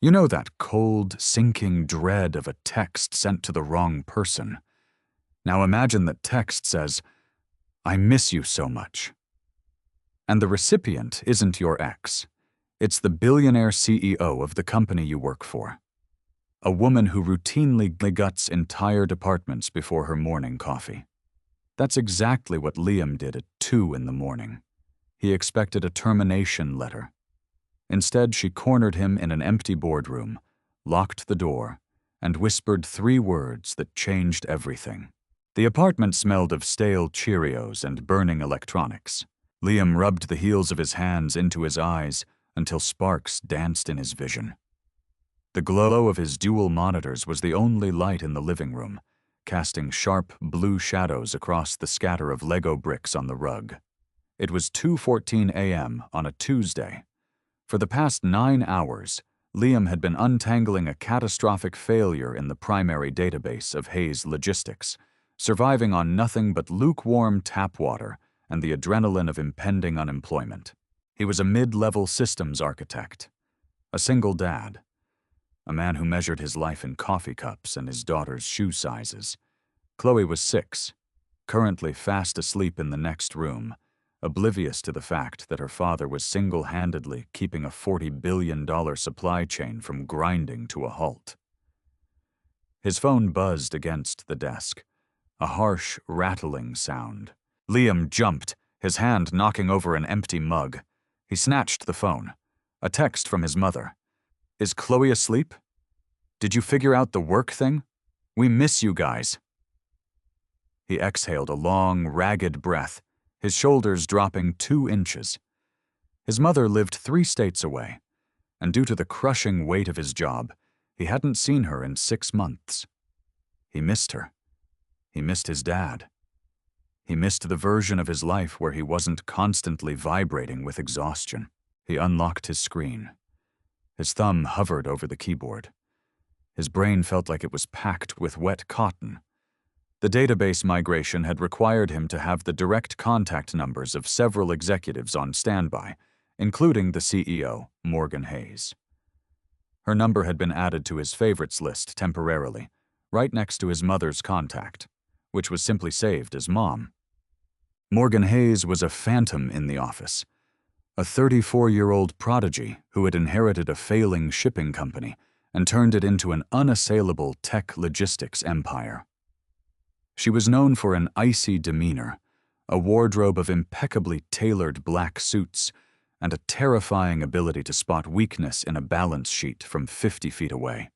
You know that cold, sinking dread of a text sent to the wrong person. Now imagine that text says, "I miss you so much." And the recipient isn't your ex. It's the billionaire CEO of the company you work for. A woman who routinely guts entire departments before her morning coffee. That's exactly what Liam did at 2 in the morning. He expected a termination letter. Instead, she cornered him in an empty boardroom, locked the door, and whispered 3 words that changed everything. The apartment smelled of stale Cheerios and burning electronics. Liam rubbed the heels of his hands into his eyes until sparks danced in his vision. The glow of his dual monitors was the only light in the living room, casting sharp blue shadows across the scatter of Lego bricks on the rug. It was 2:14 a.m. on a Tuesday. For the past 9 hours, Liam had been untangling a catastrophic failure in the primary database of Hayes Logistics, surviving on nothing but lukewarm tap water and the adrenaline of impending unemployment. He was a mid-level systems architect, a single dad, a man who measured his life in coffee cups and his daughter's shoe sizes. Chloe was 6, currently fast asleep in the next room, oblivious to the fact that her father was single-handedly keeping a $40 billion supply chain from grinding to a halt. His phone buzzed against the desk, a harsh, rattling sound. Liam jumped, his hand knocking over an empty mug. He snatched the phone. A text from his mother. "Is Chloe asleep? Did you figure out the work thing? We miss you guys." He exhaled a long, ragged breath, his shoulders dropping 2 inches. His mother lived 3 states away, and due to the crushing weight of his job, he hadn't seen her in 6 months. He missed her. He missed his dad. He missed the version of his life where he wasn't constantly vibrating with exhaustion. He unlocked his screen. His thumb hovered over the keyboard. His brain felt like it was packed with wet cotton. The database migration had required him to have the direct contact numbers of several executives on standby, including the CEO, Morgan Hayes. Her number had been added to his favorites list temporarily, right next to his mother's contact, which was simply saved as Mom. Morgan Hayes was a phantom in the office, a 34-year-old prodigy who had inherited a failing shipping company and turned it into an unassailable tech logistics empire. She was known for an icy demeanor, a wardrobe of impeccably tailored black suits, and a terrifying ability to spot weakness in a balance sheet from 50 feet away.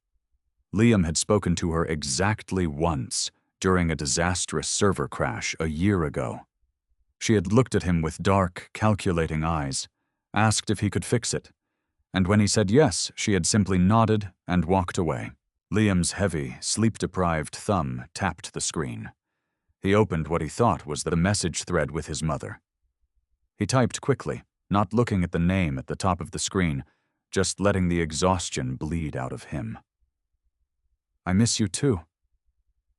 Liam had spoken to her exactly once during a disastrous server crash a year ago. She had looked at him with dark, calculating eyes, asked if he could fix it, and when he said yes, she had simply nodded and walked away. Liam's heavy, sleep-deprived thumb tapped the screen. He opened what he thought was the message thread with his mother. He typed quickly, not looking at the name at the top of the screen, just letting the exhaustion bleed out of him. "I miss you too.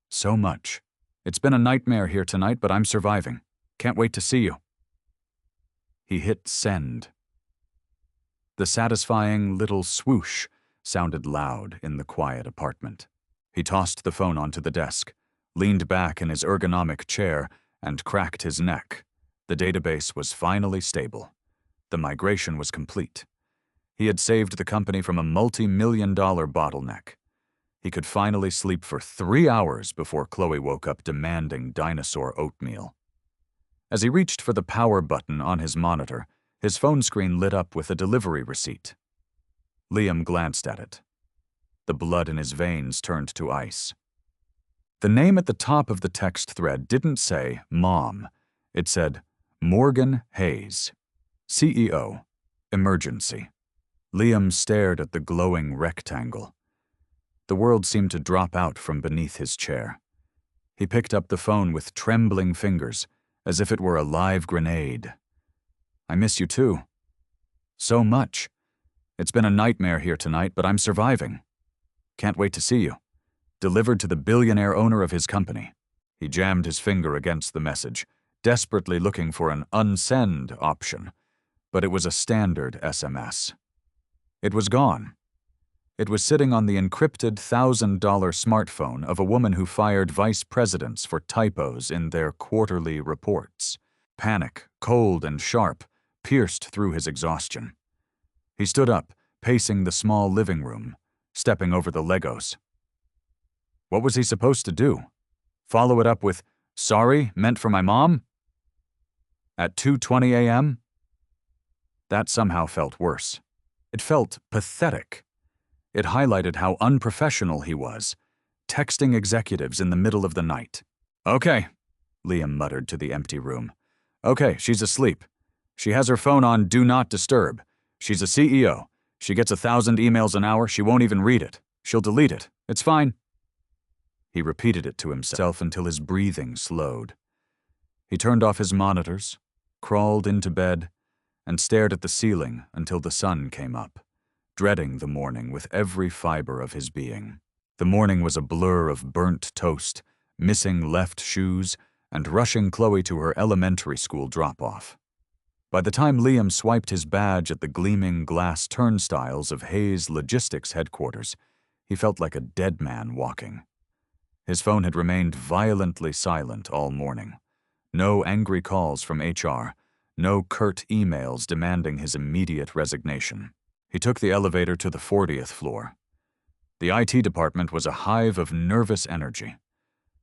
So much. It's been a nightmare here tonight, but I'm surviving. Can't wait to see you." He hit send. The satisfying little swoosh sounded loud in the quiet apartment. He tossed the phone onto the desk, leaned back in his ergonomic chair, and cracked his neck. The database was finally stable. The migration was complete. He had saved the company from a multi-million-dollar bottleneck. He could finally sleep for 3 hours before Chloe woke up demanding dinosaur oatmeal. As he reached for the power button on his monitor, his phone screen lit up with a delivery receipt. Liam glanced at it. The blood in his veins turned to ice. The name at the top of the text thread didn't say Mom. It said Morgan Hayes, CEO, Emergency. Liam stared at the glowing rectangle. The world seemed to drop out from beneath his chair. He picked up the phone with trembling fingers, as if it were a live grenade. "I miss you too. So much. It's been a nightmare here tonight, but I'm surviving. Can't wait to see you." Delivered to the billionaire owner of his company. He jammed his finger against the message, desperately looking for an unsend option, but it was a standard SMS. It was gone. It was sitting on the encrypted $1,000 smartphone of a woman who fired vice presidents for typos in their quarterly reports. Panic, cold and sharp, pierced through his exhaustion. He stood up, pacing the small living room, stepping over the Legos. What was he supposed to do? Follow it up with, "Sorry, meant for my mom?" At 2:20 a.m.? That somehow felt worse. It felt pathetic. It highlighted how unprofessional he was, texting executives in the middle of the night. "Okay," Liam muttered to the empty room. "Okay, she's asleep. She has her phone on Do Not Disturb. She's a CEO. She gets 1,000 emails an hour. She won't even read it. She'll delete it. It's fine." He repeated it to himself until his breathing slowed. He turned off his monitors, crawled into bed, and stared at the ceiling until the sun came up, dreading the morning with every fiber of his being. The morning was a blur of burnt toast, missing left shoes, and rushing Chloe to her elementary school drop-off. By the time Liam swiped his badge at the gleaming glass turnstiles of Hayes Logistics headquarters, he felt like a dead man walking. His phone had remained violently silent all morning. No angry calls from HR, no curt emails demanding his immediate resignation. He took the elevator to the 40th floor. The IT department was a hive of nervous energy.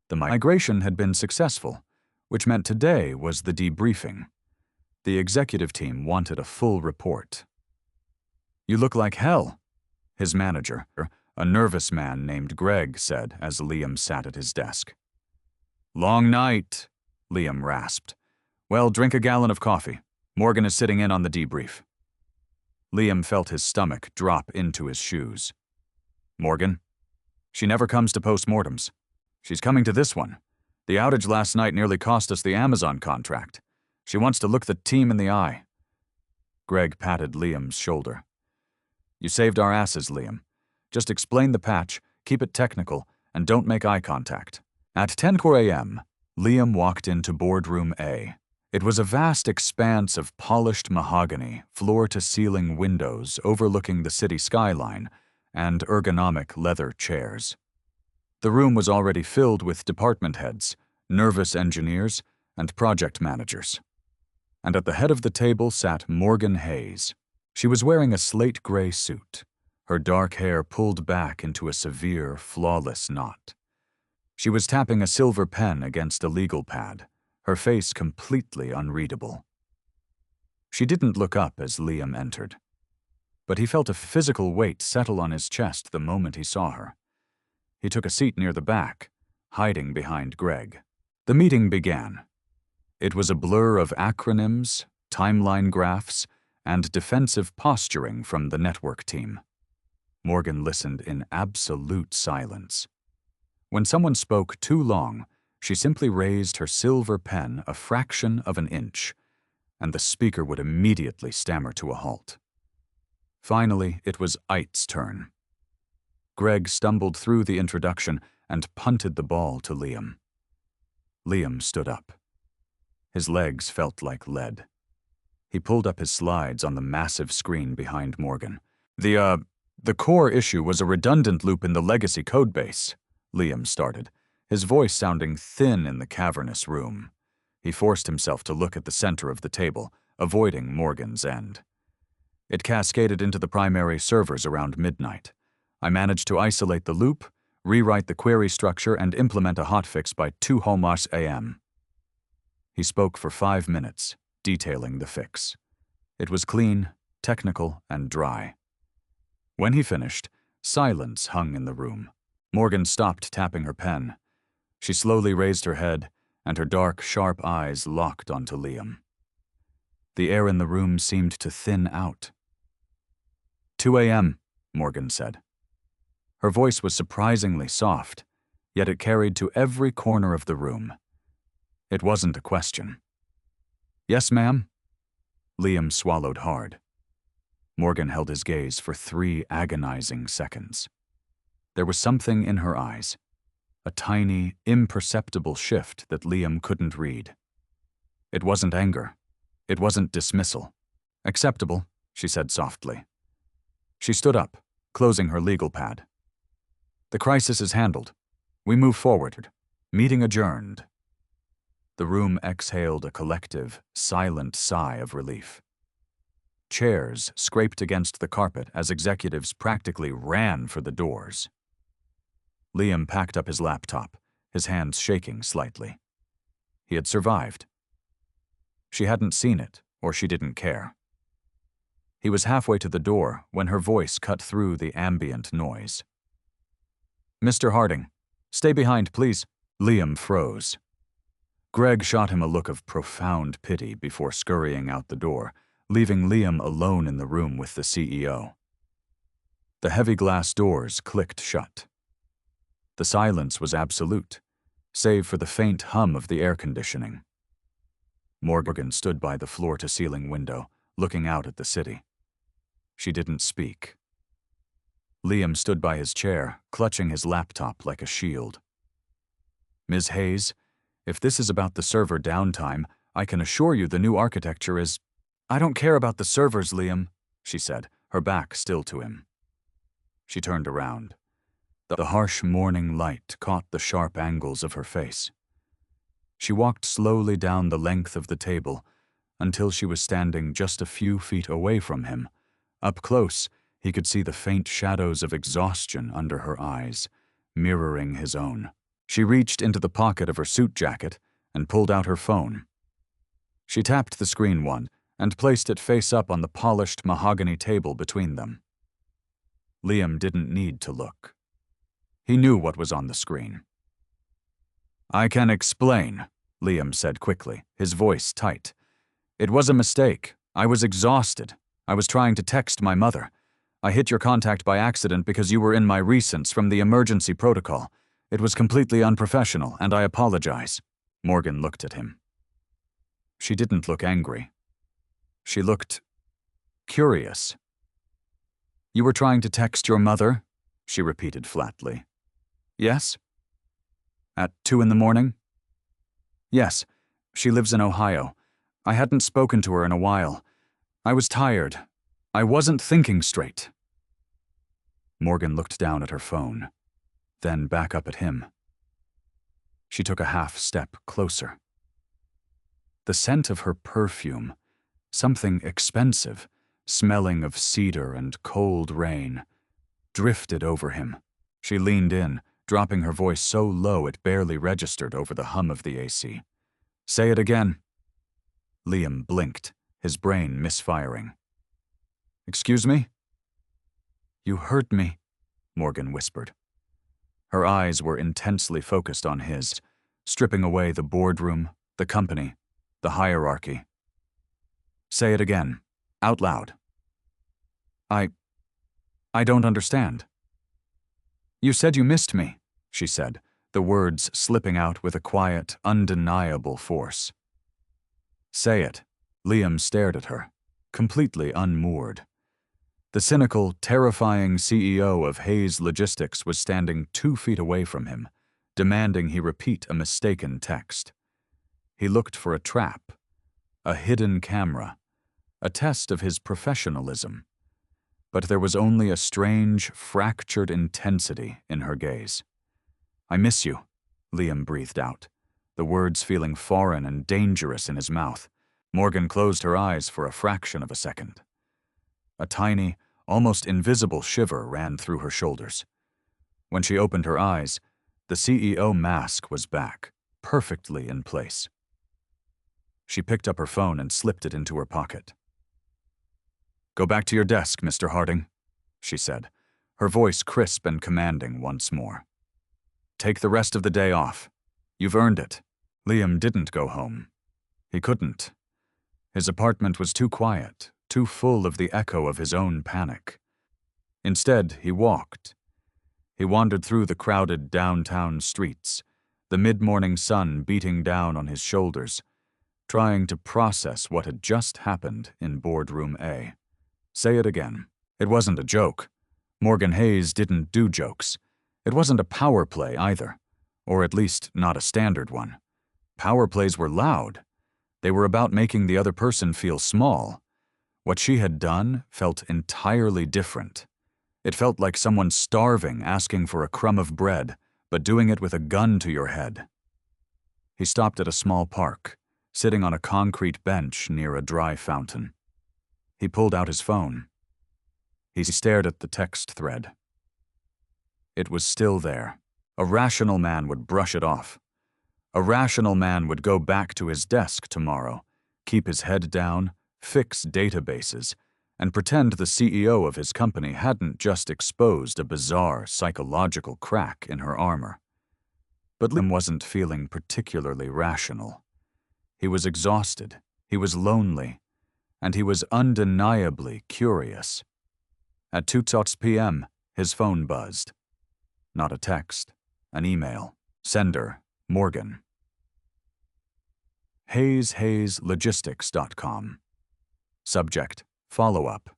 The migration had been successful, which meant today was the debriefing. The executive team wanted a full report. "You look like hell," his manager, a nervous man named Greg, said as Liam sat at his desk. "Long night," Liam rasped. "Well, drink a gallon of coffee. Morgan is sitting in on the debrief." Liam felt his stomach drop into his shoes. "Morgan? She never comes to postmortems. She's coming to this one. The outage last night nearly cost us the Amazon contract. She wants to look the team in the eye." Greg patted Liam's shoulder. "You saved our asses, Liam. Just explain the patch, keep it technical, and don't make eye contact." At 10:04 a.m., Liam walked into Boardroom A. It was a vast expanse of polished mahogany, floor-to-ceiling windows overlooking the city skyline, and ergonomic leather chairs. The room was already filled with department heads, nervous engineers, and project managers. And at the head of the table sat Morgan Hayes. She was wearing a slate-gray suit, her dark hair pulled back into a severe, flawless knot. She was tapping a silver pen against a legal pad, her face completely unreadable. She didn't look up as Liam entered, but he felt a physical weight settle on his chest the moment he saw her. He took a seat near the back, hiding behind Greg. The meeting began. It was a blur of acronyms, timeline graphs, and defensive posturing from the network team. Morgan listened in absolute silence. When someone spoke too long, she simply raised her silver pen a fraction of an inch, and the speaker would immediately stammer to a halt. Finally, it was Eit's turn. Greg stumbled through the introduction and punted the ball to Liam. Liam stood up. His legs felt like lead. He pulled up his slides on the massive screen behind Morgan. The core issue was a redundant loop in the legacy codebase," Liam started, his voice sounding thin in the cavernous room. He forced himself to look at the center of the table, avoiding Morgan's end. "It cascaded into the primary servers around midnight. I managed to isolate the loop, rewrite the query structure, and implement a hotfix by 2:00 a.m. He spoke for 5 minutes, detailing the fix. It was clean, technical, and dry. When he finished, silence hung in the room. Morgan stopped tapping her pen. She slowly raised her head, and her dark, sharp eyes locked onto Liam. The air in the room seemed to thin out. 2 a.m., Morgan said. Her voice was surprisingly soft, yet it carried to every corner of the room. It wasn't a question. "Yes, ma'am?" Liam swallowed hard. Morgan held his gaze for 3 agonizing seconds. There was something in her eyes, a tiny, imperceptible shift that Liam couldn't read. It wasn't anger. It wasn't dismissal. "Acceptable," she said softly. She stood up, closing her legal pad. "The crisis is handled. We move forward. Meeting adjourned." The room exhaled a collective, silent sigh of relief. Chairs scraped against the carpet as executives practically ran for the doors. Liam packed up his laptop, his hands shaking slightly. He had survived. She hadn't seen it, or she didn't care. He was halfway to the door when her voice cut through the ambient noise. "Mr. Harding, stay behind, please." Liam froze. Greg shot him a look of profound pity before scurrying out the door, leaving Liam alone in the room with the CEO. The heavy glass doors clicked shut. The silence was absolute, save for the faint hum of the air conditioning. Morgan stood by the floor-to-ceiling window, looking out at the city. She didn't speak. Liam stood by his chair, clutching his laptop like a shield. "Ms. Hayes, if this is about the server downtime, I can assure you the new architecture is—" "I don't care about the servers, Liam," she said, her back still to him. She turned around. The harsh morning light caught the sharp angles of her face. She walked slowly down the length of the table until she was standing just a few feet away from him. Up close, he could see the faint shadows of exhaustion under her eyes, mirroring his own. She reached into the pocket of her suit jacket and pulled out her phone. She tapped the screen once and placed it face up on the polished mahogany table between them. Liam didn't need to look. He knew what was on the screen. "I can explain," Liam said quickly, his voice tight. "It was a mistake. I was exhausted. I was trying to text my mother. I hit your contact by accident because you were in my recents from the emergency protocol. It was completely unprofessional, and I apologize." Morgan looked at him. She didn't look angry. She looked curious. "You were trying to text your mother?" she repeated flatly. "Yes?" "At 2 in the morning?" "Yes. She lives in Ohio. I hadn't spoken to her in a while. I was tired. I wasn't thinking straight." Morgan looked down at her phone, then back up at him. She took a half step closer. The scent of her perfume, something expensive, smelling of cedar and cold rain, drifted over him. She leaned in, dropping her voice so low it barely registered over the hum of the AC. "Say it again." Liam blinked, his brain misfiring. "Excuse me?" "You hurt me," Morgan whispered. Her eyes were intensely focused on his, stripping away the boardroom, the company, the hierarchy. "Say it again, out loud." I don't understand." "You said you missed me," she said, the words slipping out with a quiet, undeniable force. "Say it." Liam stared at her, completely unmoored. The cynical, terrifying CEO of Hayes Logistics was standing 2 feet away from him, demanding he repeat a mistaken text. He looked for a trap, a hidden camera, a test of his professionalism. But there was only a strange, fractured intensity in her gaze. "I miss you," Liam breathed out, the words feeling foreign and dangerous in his mouth. Morgan closed her eyes for a fraction of a second. A tiny, almost invisible shiver ran through her shoulders. When she opened her eyes, the CEO mask was back, perfectly in place. She picked up her phone and slipped it into her pocket. "Go back to your desk, Mr. Harding," she said, her voice crisp and commanding once more. "Take the rest of the day off. You've earned it." Liam didn't go home. He couldn't. His apartment was too quiet, too full of the echo of his own panic. Instead, he walked. He wandered through the crowded downtown streets, the mid-morning sun beating down on his shoulders, trying to process what had just happened in Boardroom A. Say it again. It wasn't a joke. Morgan Hayes didn't do jokes. It wasn't a power play either, or at least not a standard one. Power plays were loud. They were about making the other person feel small. What she had done felt entirely different. It felt like someone starving asking for a crumb of bread, but doing it with a gun to your head. He stopped at a small park, sitting on a concrete bench near a dry fountain. He pulled out his phone. He stared at the text thread. It was still there. A rational man would brush it off. A rational man would go back to his desk tomorrow, keep his head down, fix databases, and pretend the CEO of his company hadn't just exposed a bizarre psychological crack in her armor. But Liam wasn't feeling particularly rational. He was exhausted, he was lonely, and he was undeniably curious. At 2:00 p.m., his phone buzzed. Not a text, an email. Sender, Morgan. HayesLogistics.com. Subject, follow-up.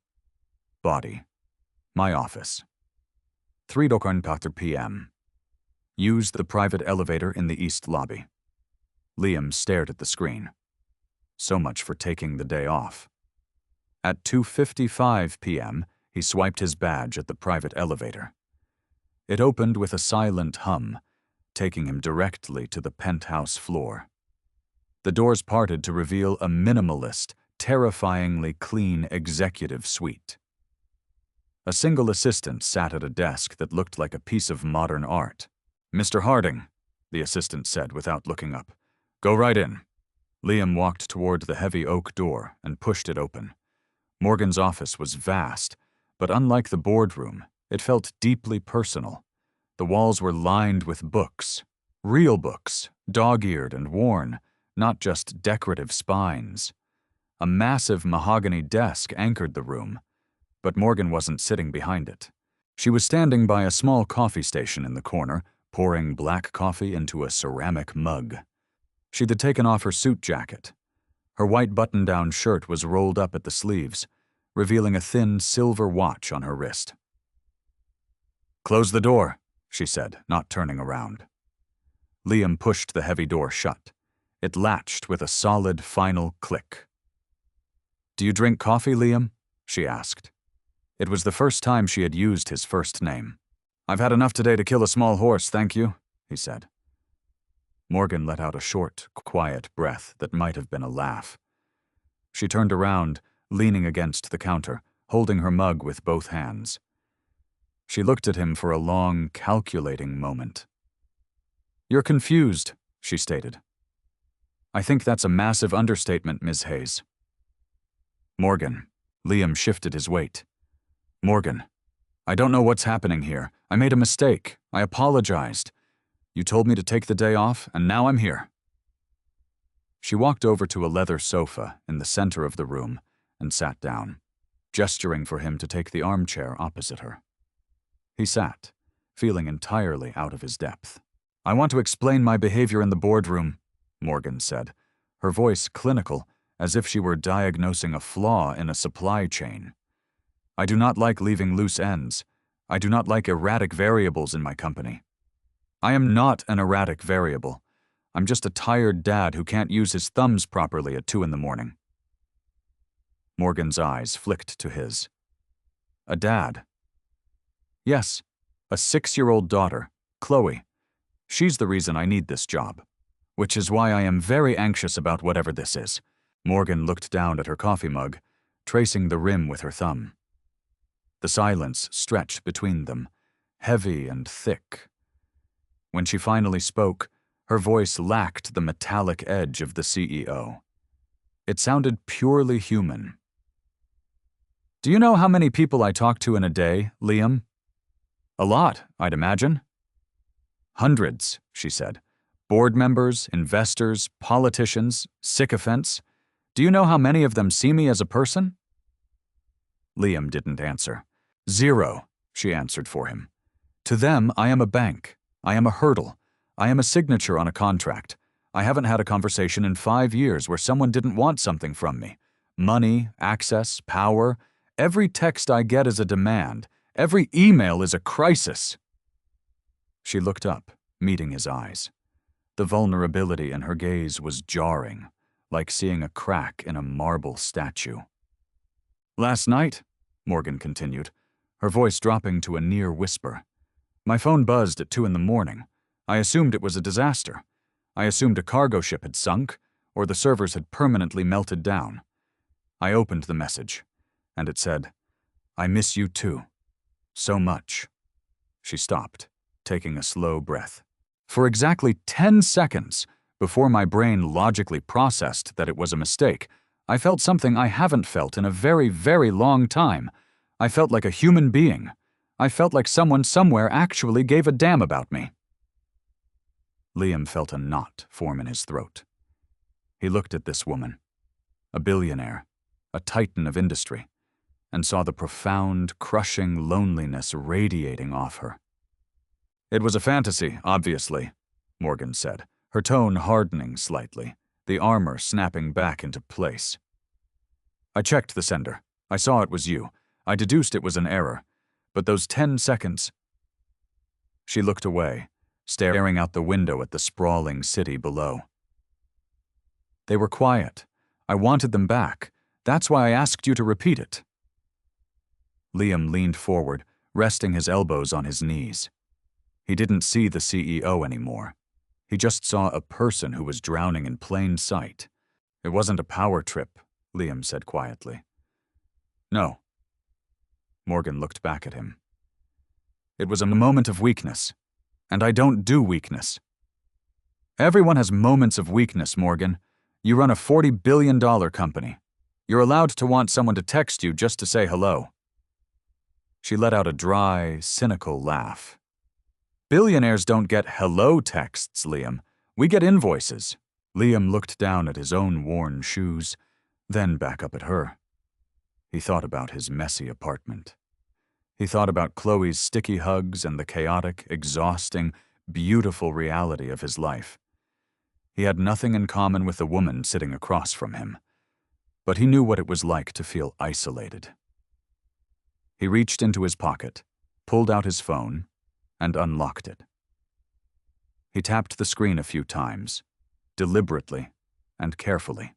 Body, my office. 3:04 p.m. Use the private elevator in the east lobby. Liam stared at the screen. So much for taking the day off. At 2:55 p.m., he swiped his badge at the private elevator. It opened with a silent hum, taking him directly to the penthouse floor. The doors parted to reveal a minimalist, terrifyingly clean executive suite. A single assistant sat at a desk that looked like a piece of modern art. "Mr. Harding," the assistant said without looking up. "Go right in." Liam walked toward the heavy oak door and pushed it open. Morgan's office was vast, but unlike the boardroom, it felt deeply personal. The walls were lined with books. Real books, dog-eared and worn, not just decorative spines. A massive mahogany desk anchored the room, but Morgan wasn't sitting behind it. She was standing by a small coffee station in the corner, pouring black coffee into a ceramic mug. She'd taken off her suit jacket. Her white button-down shirt was rolled up at the sleeves, revealing a thin silver watch on her wrist. "Close the door," she said, not turning around. Liam pushed the heavy door shut. It latched with a solid final click. "Do you drink coffee, Liam?" she asked. It was the first time she had used his first name. "I've had enough today to kill a small horse, thank you," he said. Morgan let out a short, quiet breath that might have been a laugh. She turned around, leaning against the counter, holding her mug with both hands. She looked at him for a long, calculating moment. "You're confused," she stated. "I think that's a massive understatement, Ms. Hayes." "Morgan." Liam shifted his weight. "Morgan, I don't know what's happening here. I made a mistake. I apologized. You told me to take the day off, and now I'm here." She walked over to a leather sofa in the center of the room and sat down, gesturing for him to take the armchair opposite her. He sat, feeling entirely out of his depth. "I want to explain my behavior in the boardroom," Morgan said, her voice clinical, as if she were diagnosing a flaw in a supply chain. "I do not like leaving loose ends. I do not like erratic variables in my company. I am not an erratic variable. I'm just a tired dad who can't use his thumbs properly at 2 a.m. Morgan's eyes flicked to his. "A dad?" "Yes, a 6-year-old daughter, Chloe. She's the reason I need this job, which is why I am very anxious about whatever this is." Morgan looked down at her coffee mug, tracing the rim with her thumb. The silence stretched between them, heavy and thick. When she finally spoke, her voice lacked the metallic edge of the CEO. It sounded purely human. "Do you know how many people I talk to in a day, Liam?" "A lot, I'd imagine." "Hundreds," she said. "Board members, investors, politicians, sycophants. Do you know how many of them see me as a person?" Liam didn't answer. "Zero," she answered for him. "To them, I am a bank. I am a hurdle. I am a signature on a contract. I haven't had a conversation in 5 years where someone didn't want something from me. Money, access, power. Every text I get is a demand. Every email is a crisis." She looked up, meeting his eyes. The vulnerability in her gaze was jarring, like seeing a crack in a marble statue. "Last night," Morgan continued, her voice dropping to a near whisper. My phone buzzed at 2 in the morning. I assumed it was a disaster. I assumed a cargo ship had sunk, or the servers had permanently melted down. I opened the message, and it said, "I miss you too. So much." She stopped, taking a slow breath. For exactly 10 seconds, before my brain logically processed that it was a mistake, I felt something I haven't felt in a very, very long time. I felt like a human being. I felt like someone somewhere actually gave a damn about me. Liam felt a knot form in his throat. He looked at this woman, a billionaire, a titan of industry, and saw the profound, crushing loneliness radiating off her. "It was a fantasy, obviously," Morgan said, her tone hardening slightly, the armor snapping back into place. "I checked the sender. I saw it was you. I deduced it was an error. But those 10 seconds—" She looked away, staring out the window at the sprawling city below. "They were quiet. I wanted them back. That's why I asked you to repeat it." Liam leaned forward, resting his elbows on his knees. He didn't see the CEO anymore. He just saw a person who was drowning in plain sight. "It wasn't a power trip," Liam said quietly. "No." Morgan looked back at him. "It was a moment of weakness. And I don't do weakness." "Everyone has moments of weakness, Morgan. You run a $40 billion company. You're allowed to want someone to text you just to say hello." She let out a dry, cynical laugh. "Billionaires don't get hello texts, Liam. We get invoices." Liam looked down at his own worn shoes, then back up at her. He thought about his messy apartment. He thought about Chloe's sticky hugs and the chaotic, exhausting, beautiful reality of his life. He had nothing in common with the woman sitting across from him, but he knew what it was like to feel isolated. He reached into his pocket, pulled out his phone, and unlocked it. He tapped the screen a few times, deliberately and carefully.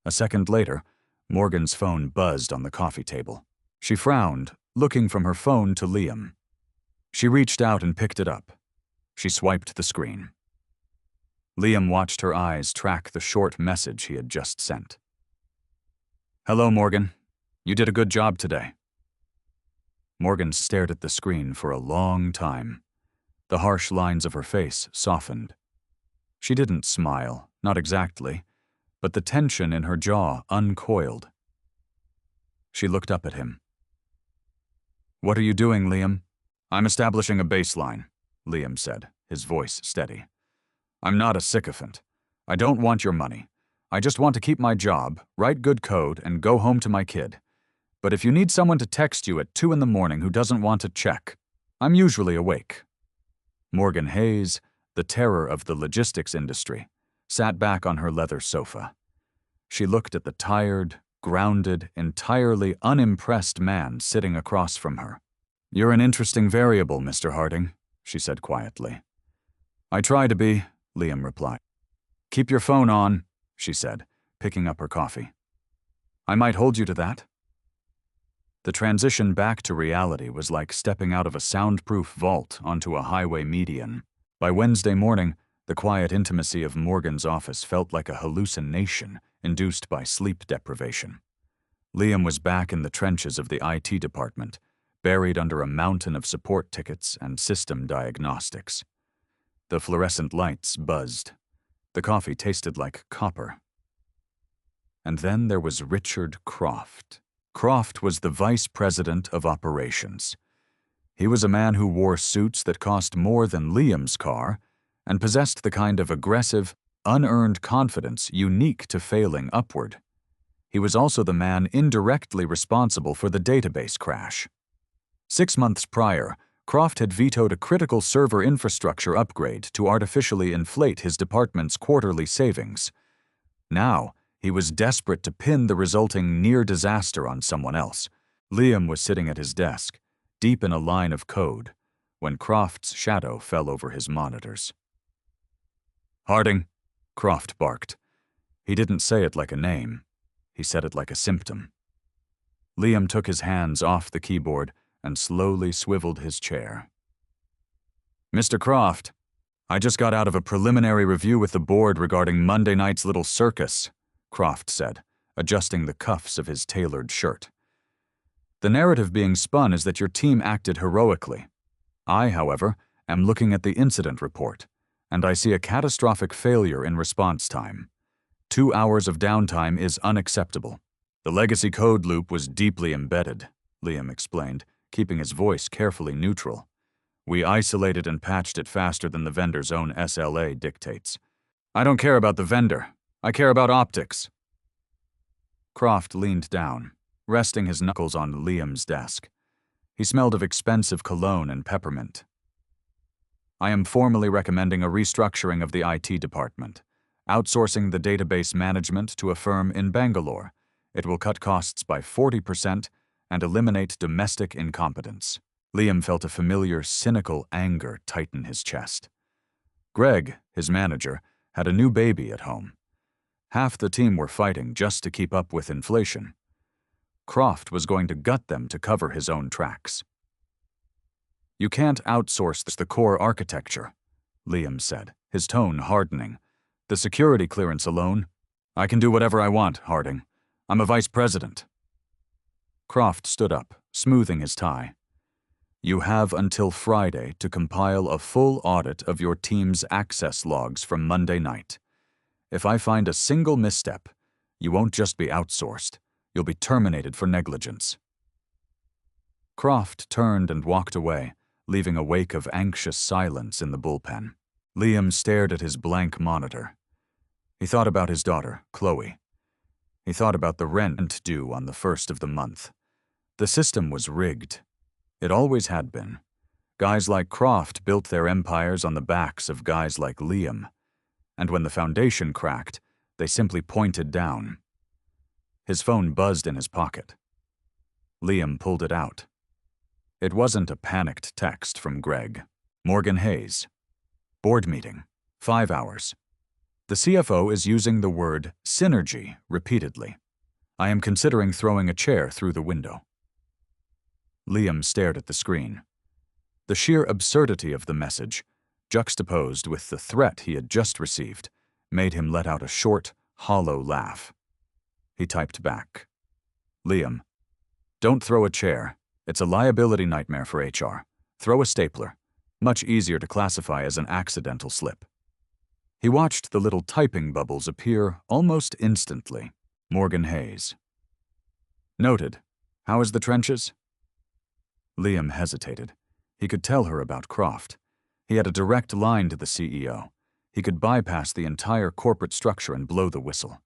A second later, Morgan's phone buzzed on the coffee table. She frowned, looking from her phone to Liam. She reached out and picked it up. She swiped the screen. Liam watched her eyes track the short message he had just sent. "Hello, Morgan. You did a good job today." Morgan stared at the screen for a long time. The harsh lines of her face softened. She didn't smile, not exactly, but the tension in her jaw uncoiled. She looked up at him. "What are you doing, Liam?" "I'm establishing a baseline," Liam said, his voice steady. "I'm not a sycophant. I don't want your money. I just want to keep my job, write good code, and go home to my kid. But if you need someone to text you at 2 in the morning who doesn't want to check, I'm usually awake." Morgan Hayes, the terror of the logistics industry, sat back on her leather sofa. She looked at the tired, grounded, entirely unimpressed man sitting across from her. "You're an interesting variable, Mr. Harding," she said quietly. "I try to be," Liam replied. "Keep your phone on," she said, picking up her coffee. "I might hold you to that." The transition back to reality was like stepping out of a soundproof vault onto a highway median. By Wednesday morning, the quiet intimacy of Morgan's office felt like a hallucination induced by sleep deprivation. Liam was back in the trenches of the IT department, buried under a mountain of support tickets and system diagnostics. The fluorescent lights buzzed. The coffee tasted like copper. And then there was Richard Croft. Croft was the vice president of operations. He was a man who wore suits that cost more than Liam's car and possessed the kind of aggressive, unearned confidence unique to failing upward. He was also the man indirectly responsible for the database crash. 6 months prior, Croft had vetoed a critical server infrastructure upgrade to artificially inflate his department's quarterly savings. Now, he was desperate to pin the resulting near disaster on someone else. Liam was sitting at his desk, deep in a line of code, when Croft's shadow fell over his monitors. "Harding," Croft barked. He didn't say it like a name. He said it like a symptom. Liam took his hands off the keyboard and slowly swiveled his chair. "Mr. Croft, I just got out of a preliminary review with the board regarding Monday night's little circus," Croft said, adjusting the cuffs of his tailored shirt. "The narrative being spun is that your team acted heroically. I, however, am looking at the incident report, and I see a catastrophic failure in response time. 2 hours of downtime is unacceptable. The legacy code loop was deeply embedded," Liam explained, keeping his voice carefully neutral. "We isolated and patched it faster than the vendor's own SLA dictates. I don't care about the vendor. I care about optics." Croft leaned down, resting his knuckles on Liam's desk. He smelled of expensive cologne and peppermint. "I am formally recommending a restructuring of the IT department, outsourcing the database management to a firm in Bangalore. It will cut costs by 40% and eliminate domestic incompetence." Liam felt a familiar, cynical anger tighten his chest. Greg, his manager, had a new baby at home. Half the team were fighting just to keep up with inflation. Croft was going to gut them to cover his own tracks. "You can't outsource the core architecture," Liam said, his tone hardening. "The security clearance alone. I can do whatever I want, Harding. I'm a vice president." Croft stood up, smoothing his tie. "You have until Friday to compile a full audit of your team's access logs from Monday night. If I find a single misstep, you won't just be outsourced. You'll be terminated for negligence." Croft turned and walked away, leaving a wake of anxious silence in the bullpen. Liam stared at his blank monitor. He thought about his daughter, Chloe. He thought about the rent due on the 1st of the month. The system was rigged. It always had been. Guys like Croft built their empires on the backs of guys like Liam. And when the foundation cracked, they simply pointed down. His phone buzzed in his pocket. Liam pulled it out. It wasn't a panicked text from Greg. "Morgan Hayes. Board meeting. 5 hours. The CFO is using the word synergy repeatedly. I am considering throwing a chair through the window." Liam stared at the screen. The sheer absurdity of the message, juxtaposed with the threat he had just received, made him let out a short, hollow laugh. He typed back. "Liam, don't throw a chair. It's a liability nightmare for HR. Throw a stapler. Much easier to classify as an accidental slip." He watched the little typing bubbles appear almost instantly. Morgan Hayes. "Noted. How is the trenches?" Liam hesitated. He could tell her about Croft. He had a direct line to the CEO. He could bypass the entire corporate structure and blow the whistle.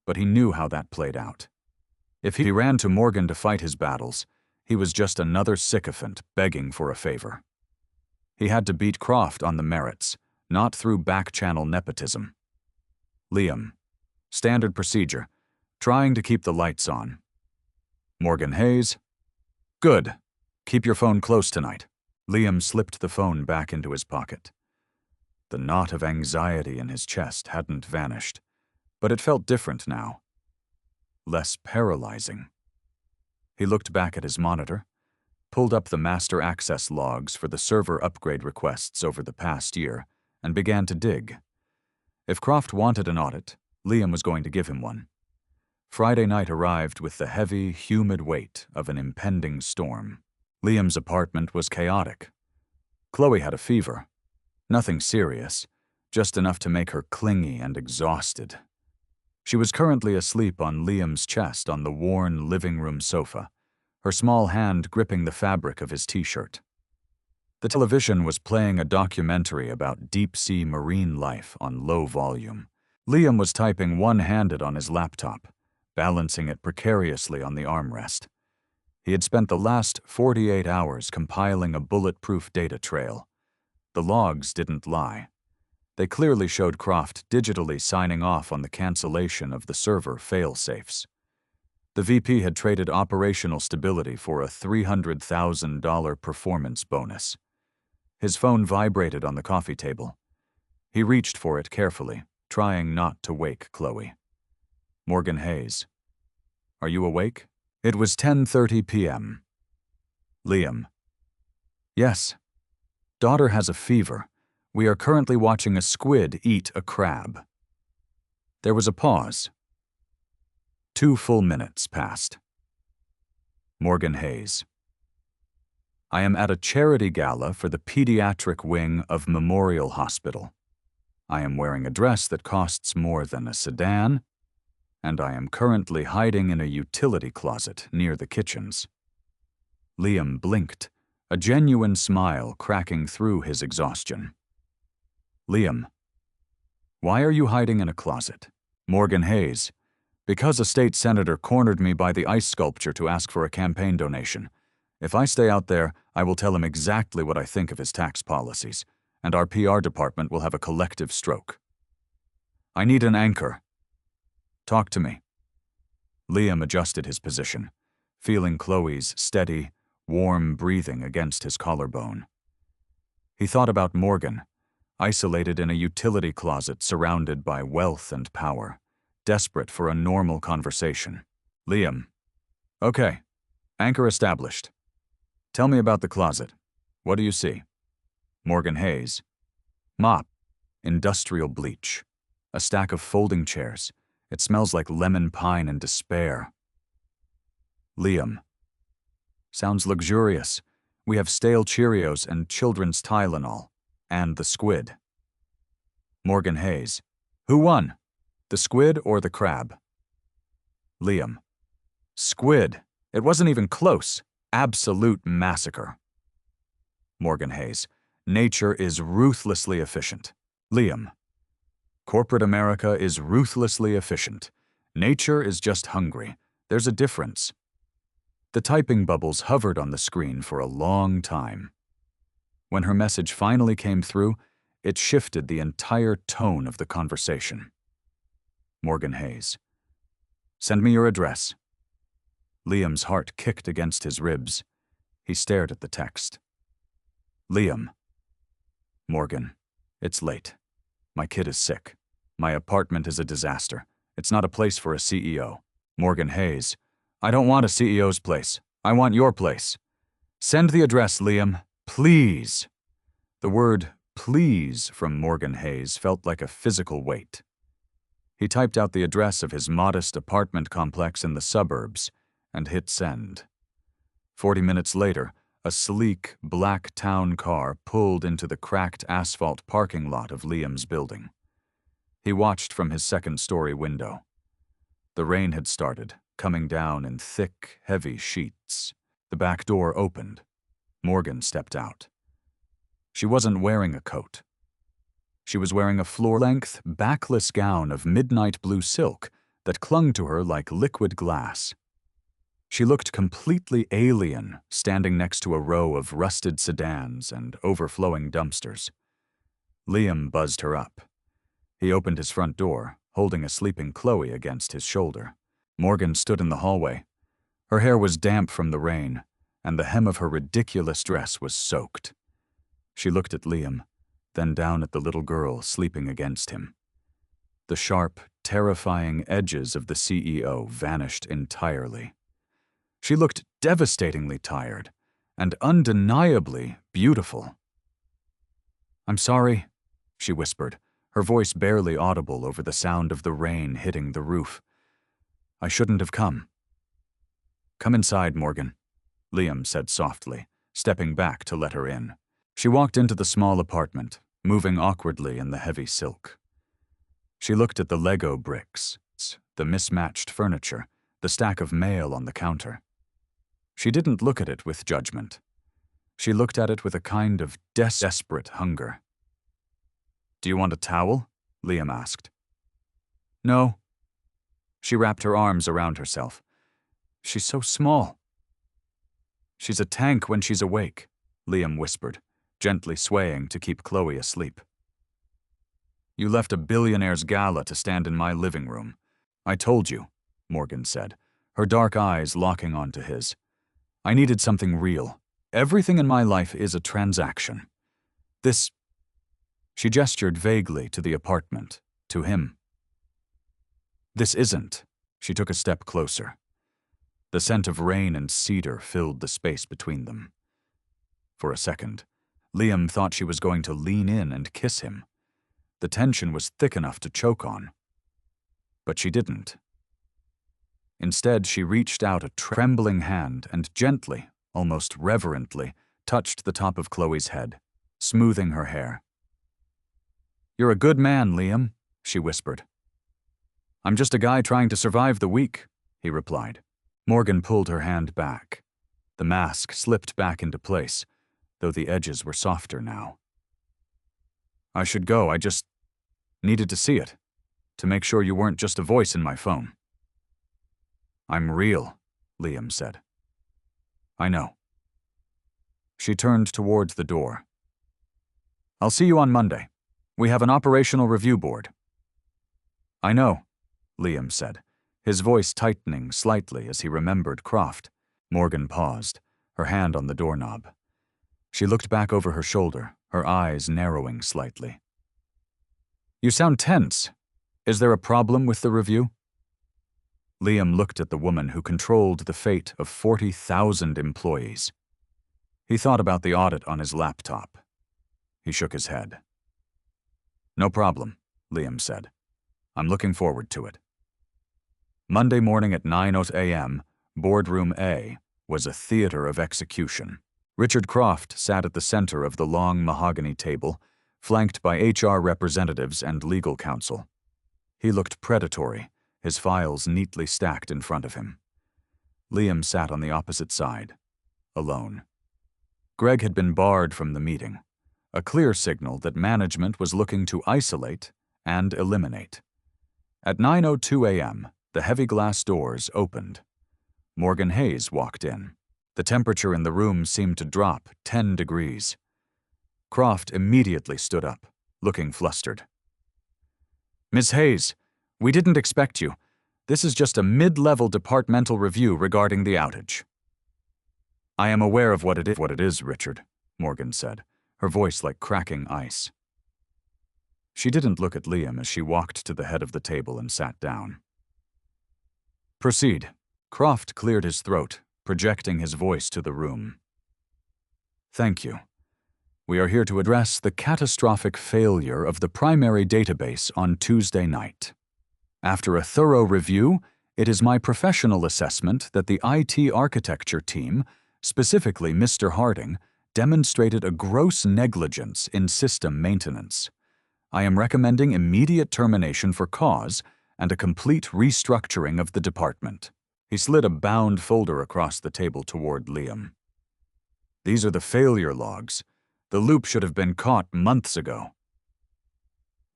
But he knew how that played out. If he ran to Morgan to fight his battles, he was just another sycophant begging for a favor. He had to beat Croft on the merits, not through back-channel nepotism. "Liam, standard procedure, trying to keep the lights on." Morgan Hayes. "Good. Keep your phone close tonight." Liam slipped the phone back into his pocket. The knot of anxiety in his chest hadn't vanished, but it felt different now. Less paralyzing. He looked back at his monitor, pulled up the master access logs for the server upgrade requests over the past year, and began to dig. If Croft wanted an audit, Liam was going to give him one. Friday night arrived with the heavy, humid weight of an impending storm. Liam's apartment was chaotic. Chloe had a fever. Nothing serious, just enough to make her clingy and exhausted. She was currently asleep on Liam's chest on the worn living room sofa, her small hand gripping the fabric of his t-shirt. The television was playing a documentary about deep-sea marine life on low volume. Liam was typing one-handed on his laptop, balancing it precariously on the armrest. He had spent the last 48 hours compiling a bulletproof data trail. The logs didn't lie. They clearly showed Croft digitally signing off on the cancellation of the server fail-safes. The VP had traded operational stability for a $300,000 performance bonus. His phone vibrated on the coffee table. He reached for it carefully, trying not to wake Chloe. Morgan Hayes. "Are you awake?" It was 10:30 p.m. Liam. Yes. Daughter has a fever. We are currently watching a squid eat a crab. There was a pause. 2 full minutes passed. Morgan Hayes. I am at a charity gala for the pediatric wing of Memorial Hospital. I am wearing a dress that costs more than a sedan, and I am currently hiding in a utility closet near the kitchens. Liam blinked, a genuine smile cracking through his exhaustion. Liam. Why are you hiding in a closet? Morgan Hayes. Because a state senator cornered me by the ice sculpture to ask for a campaign donation. If I stay out there, I will tell him exactly what I think of his tax policies, and our PR department will have a collective stroke. I need an anchor. Talk to me. Liam adjusted his position, feeling Chloe's steady, warm breathing against his collarbone. He thought about Morgan, isolated in a utility closet surrounded by wealth and power, desperate for a normal conversation. Liam. Okay. Anchor established. Tell me about the closet. What do you see? Morgan Hayes. Mop. Industrial bleach. A stack of folding chairs. It smells like lemon pine and despair. Liam. Sounds luxurious. We have stale Cheerios and children's Tylenol. And the squid. Morgan Hayes. Who won? The squid or the crab? Liam. Squid. It wasn't even close. Absolute massacre. Morgan Hayes. Nature is ruthlessly efficient. Liam. Corporate America is ruthlessly efficient. Nature is just hungry. There's a difference. The typing bubbles hovered on the screen for a long time. When her message finally came through, it shifted the entire tone of the conversation. Morgan Hayes. Send me your address. Liam's heart kicked against his ribs. He stared at the text. Liam. Morgan. It's late. My kid is sick. My apartment is a disaster. It's not a place for a CEO. Morgan Hayes. I don't want a CEO's place. I want your place. Send the address, Liam. Please. The word please from Morgan Hayes felt like a physical weight. He typed out the address of his modest apartment complex in the suburbs and hit send. 40 minutes later, a sleek, black town car pulled into the cracked asphalt parking lot of Liam's building. He watched from his second-story window. The rain had started, coming down in thick, heavy sheets. The back door opened. Morgan stepped out. She wasn't wearing a coat. She was wearing a floor-length, backless gown of midnight blue silk that clung to her like liquid glass. She looked completely alien, standing next to a row of rusted sedans and overflowing dumpsters. Liam buzzed her up. He opened his front door, holding a sleeping Chloe against his shoulder. Morgan stood in the hallway. Her hair was damp from the rain, and the hem of her ridiculous dress was soaked. She looked at Liam, then down at the little girl sleeping against him. The sharp, terrifying edges of the CEO vanished entirely. She looked devastatingly tired and undeniably beautiful. I'm sorry, she whispered, her voice barely audible over the sound of the rain hitting the roof. I shouldn't have come. Come inside, Morgan, Liam said softly, stepping back to let her in. She walked into the small apartment, moving awkwardly in the heavy silk. She looked at the Lego bricks, the mismatched furniture, the stack of mail on the counter. She didn't look at it with judgment. She looked at it with a kind of desperate hunger. Do you want a towel? Liam asked. No. She wrapped her arms around herself. She's so small. She's a tank when she's awake, Liam whispered, gently swaying to keep Chloe asleep. You left a billionaire's gala to stand in my living room. I told you, Morgan said, her dark eyes locking onto his. I needed something real. Everything in my life is a transaction. This... She gestured vaguely to the apartment, to him. This isn't. She took a step closer. The scent of rain and cedar filled the space between them. For a second, Liam thought she was going to lean in and kiss him. The tension was thick enough to choke on. But she didn't. Instead, she reached out a trembling hand and gently, almost reverently, touched the top of Chloe's head, smoothing her hair. "You're a good man, Liam," she whispered. "I'm just a guy trying to survive the week," he replied. Morgan pulled her hand back. The mask slipped back into place, though the edges were softer now. "I should go. I just needed to see it, to make sure you weren't just a voice in my phone." "I'm real," Liam said. "I know." She turned towards the door. "I'll see you on Monday. We have an operational review board." "I know," Liam said, his voice tightening slightly as he remembered Croft. Morgan paused, her hand on the doorknob. She looked back over her shoulder, her eyes narrowing slightly. "You sound tense. Is there a problem with the review?" Liam looked at the woman who controlled the fate of 40,000 employees. He thought about the audit on his laptop. He shook his head. "No problem," Liam said. "I'm looking forward to it." Monday morning at 9:00 a.m., Boardroom A was a theater of execution. Richard Croft sat at the center of the long mahogany table, flanked by HR representatives and legal counsel. He looked predatory, his files neatly stacked in front of him. Liam sat on the opposite side, alone. Greg had been barred from the meeting, a clear signal that management was looking to isolate and eliminate. At 9:02 a.m., the heavy glass doors opened. Morgan Hayes walked in. The temperature in the room seemed to drop 10 degrees. Croft immediately stood up, looking flustered. "Ms. Hayes, we didn't expect you. This is just a mid-level departmental review regarding the outage." "I am aware of what it is, Richard," Morgan said, her voice like cracking ice. She didn't look at Liam as she walked to the head of the table and sat down. "Proceed." Croft cleared his throat, projecting his voice to the room. "Thank you. We are here to address the catastrophic failure of the primary database on Tuesday night. After a thorough review, it is my professional assessment that the IT architecture team, specifically Mr. Harding, demonstrated a gross negligence in system maintenance. I am recommending immediate termination for cause and a complete restructuring of the department." He slid a bound folder across the table toward Liam. "These are the failure logs. The loop should have been caught months ago."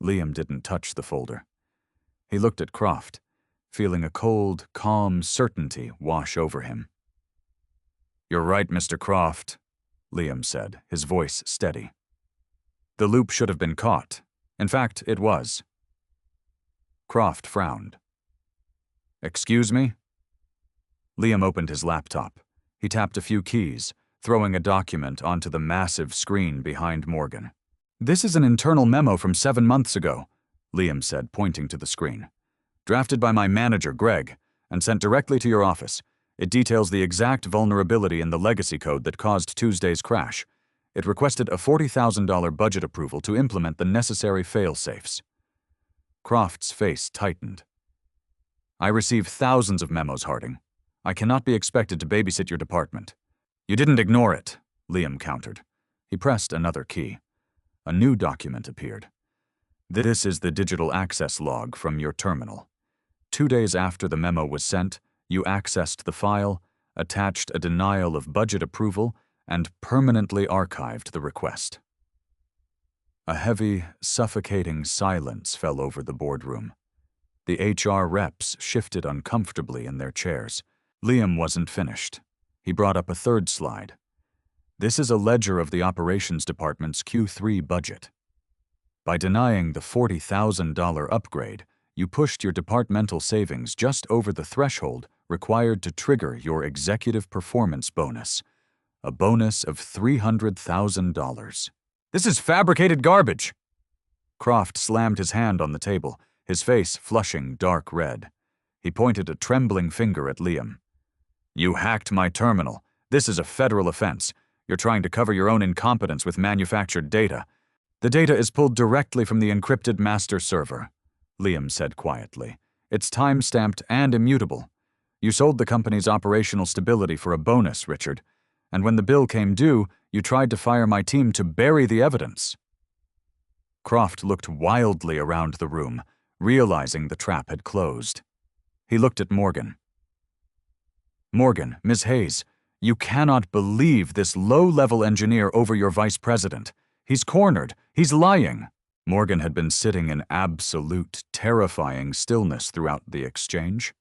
Liam didn't touch the folder. He looked at Croft, feeling a cold, calm certainty wash over him. "You're right, Mr. Croft," Liam said, his voice steady. "The loop should have been caught. In fact, it was." Croft frowned. "Excuse me?" Liam opened his laptop. He tapped a few keys, throwing a document onto the massive screen behind Morgan. "This is an internal memo from 7 months ago," Liam said, pointing to the screen. "Drafted by my manager, Greg, and sent directly to your office. It details the exact vulnerability in the legacy code that caused Tuesday's crash. It requested a $40,000 budget approval to implement the necessary fail-safes." Croft's face tightened. "I receive thousands of memos, Harding. I cannot be expected to babysit your department." "You didn't ignore it," Liam countered. He pressed another key. A new document appeared. "This is the digital access log from your terminal. 2 days after the memo was sent, you accessed the file, attached a denial of budget approval, and permanently archived the request." A heavy, suffocating silence fell over the boardroom. The HR reps shifted uncomfortably in their chairs. Liam wasn't finished. He brought up a third slide. "This is a ledger of the operations department's Q3 budget. By denying the $40,000 upgrade, you pushed your departmental savings just over the threshold required to trigger your executive performance bonus, a bonus of $300,000. This is fabricated garbage!" Croft slammed his hand on the table, his face flushing dark red. He pointed a trembling finger at Liam. You hacked my terminal. This is a federal offense. You're trying to cover your own incompetence with manufactured data. The data is pulled directly from the encrypted master server, Liam said quietly. It's time-stamped and immutable. You sold the company's operational stability for a bonus, Richard. And when the bill came due, you tried to fire my team to bury the evidence. Croft looked wildly around the room, realizing the trap had closed. He looked at Morgan. Morgan, Ms. Hayes, you cannot believe this low-level engineer over your vice president. He's cornered. He's lying. Morgan had been sitting in absolute, terrifying stillness throughout the exchange.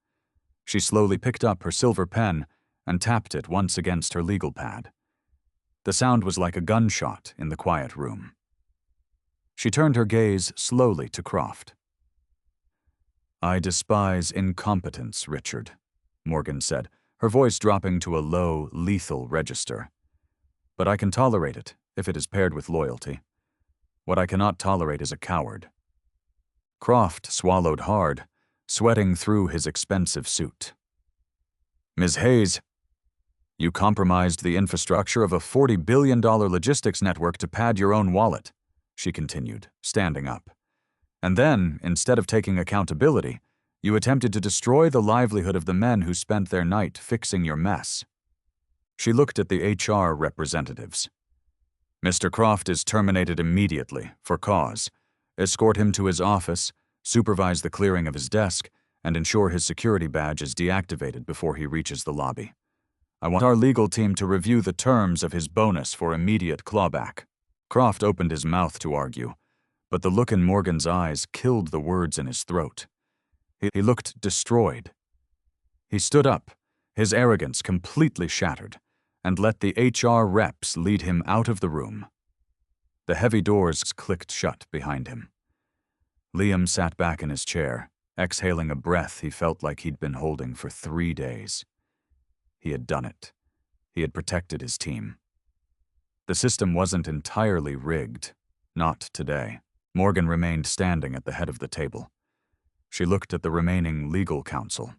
She slowly picked up her silver pen and tapped it once against her legal pad. The sound was like a gunshot in the quiet room. She turned her gaze slowly to Croft. I despise incompetence, Richard, Morgan said, her voice dropping to a low, lethal register. But I can tolerate it if it is paired with loyalty. What I cannot tolerate is a coward. Croft swallowed hard, sweating through his expensive suit. Ms. Hayes, you compromised the infrastructure of a $40 billion logistics network to pad your own wallet, she continued, standing up. And then, instead of taking accountability, you attempted to destroy the livelihood of the men who spent their night fixing your mess. She looked at the HR representatives. Mr. Croft is terminated immediately, for cause. Escort him to his office, supervise the clearing of his desk, and ensure his security badge is deactivated before he reaches the lobby. I want our legal team to review the terms of his bonus for immediate clawback. Croft opened his mouth to argue, but the look in Morgan's eyes killed the words in his throat. He looked destroyed. He stood up, his arrogance completely shattered, and let the HR reps lead him out of the room. The heavy doors clicked shut behind him. Liam sat back in his chair, exhaling a breath he felt like he'd been holding for 3 days. He had done it. He had protected his team. The system wasn't entirely rigged. Not today. Morgan remained standing at the head of the table. She looked at the remaining legal counsel.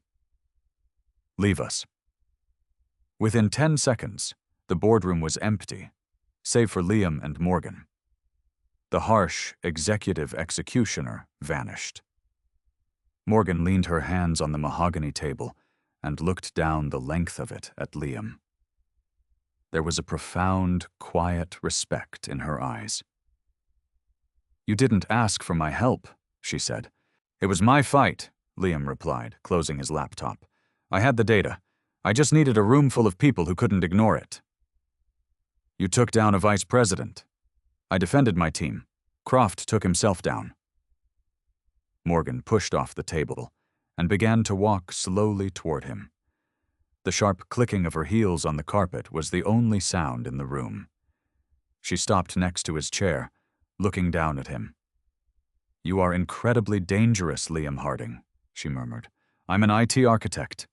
Leave us. Within 10 seconds, the boardroom was empty, save for Liam and Morgan. The harsh, executive executioner vanished. Morgan leaned her hands on the mahogany table and looked down the length of it at Liam. There was a profound, quiet respect in her eyes. You didn't ask for my help, she said. It was my fight, Liam replied, closing his laptop. I had the data. I just needed a room full of people who couldn't ignore it. You took down a vice president. I defended my team. Croft took himself down. Morgan pushed off the table and began to walk slowly toward him. The sharp clicking of her heels on the carpet was the only sound in the room. She stopped next to his chair, looking down at him. You are incredibly dangerous, Liam Harding, she murmured. I'm an IT architect.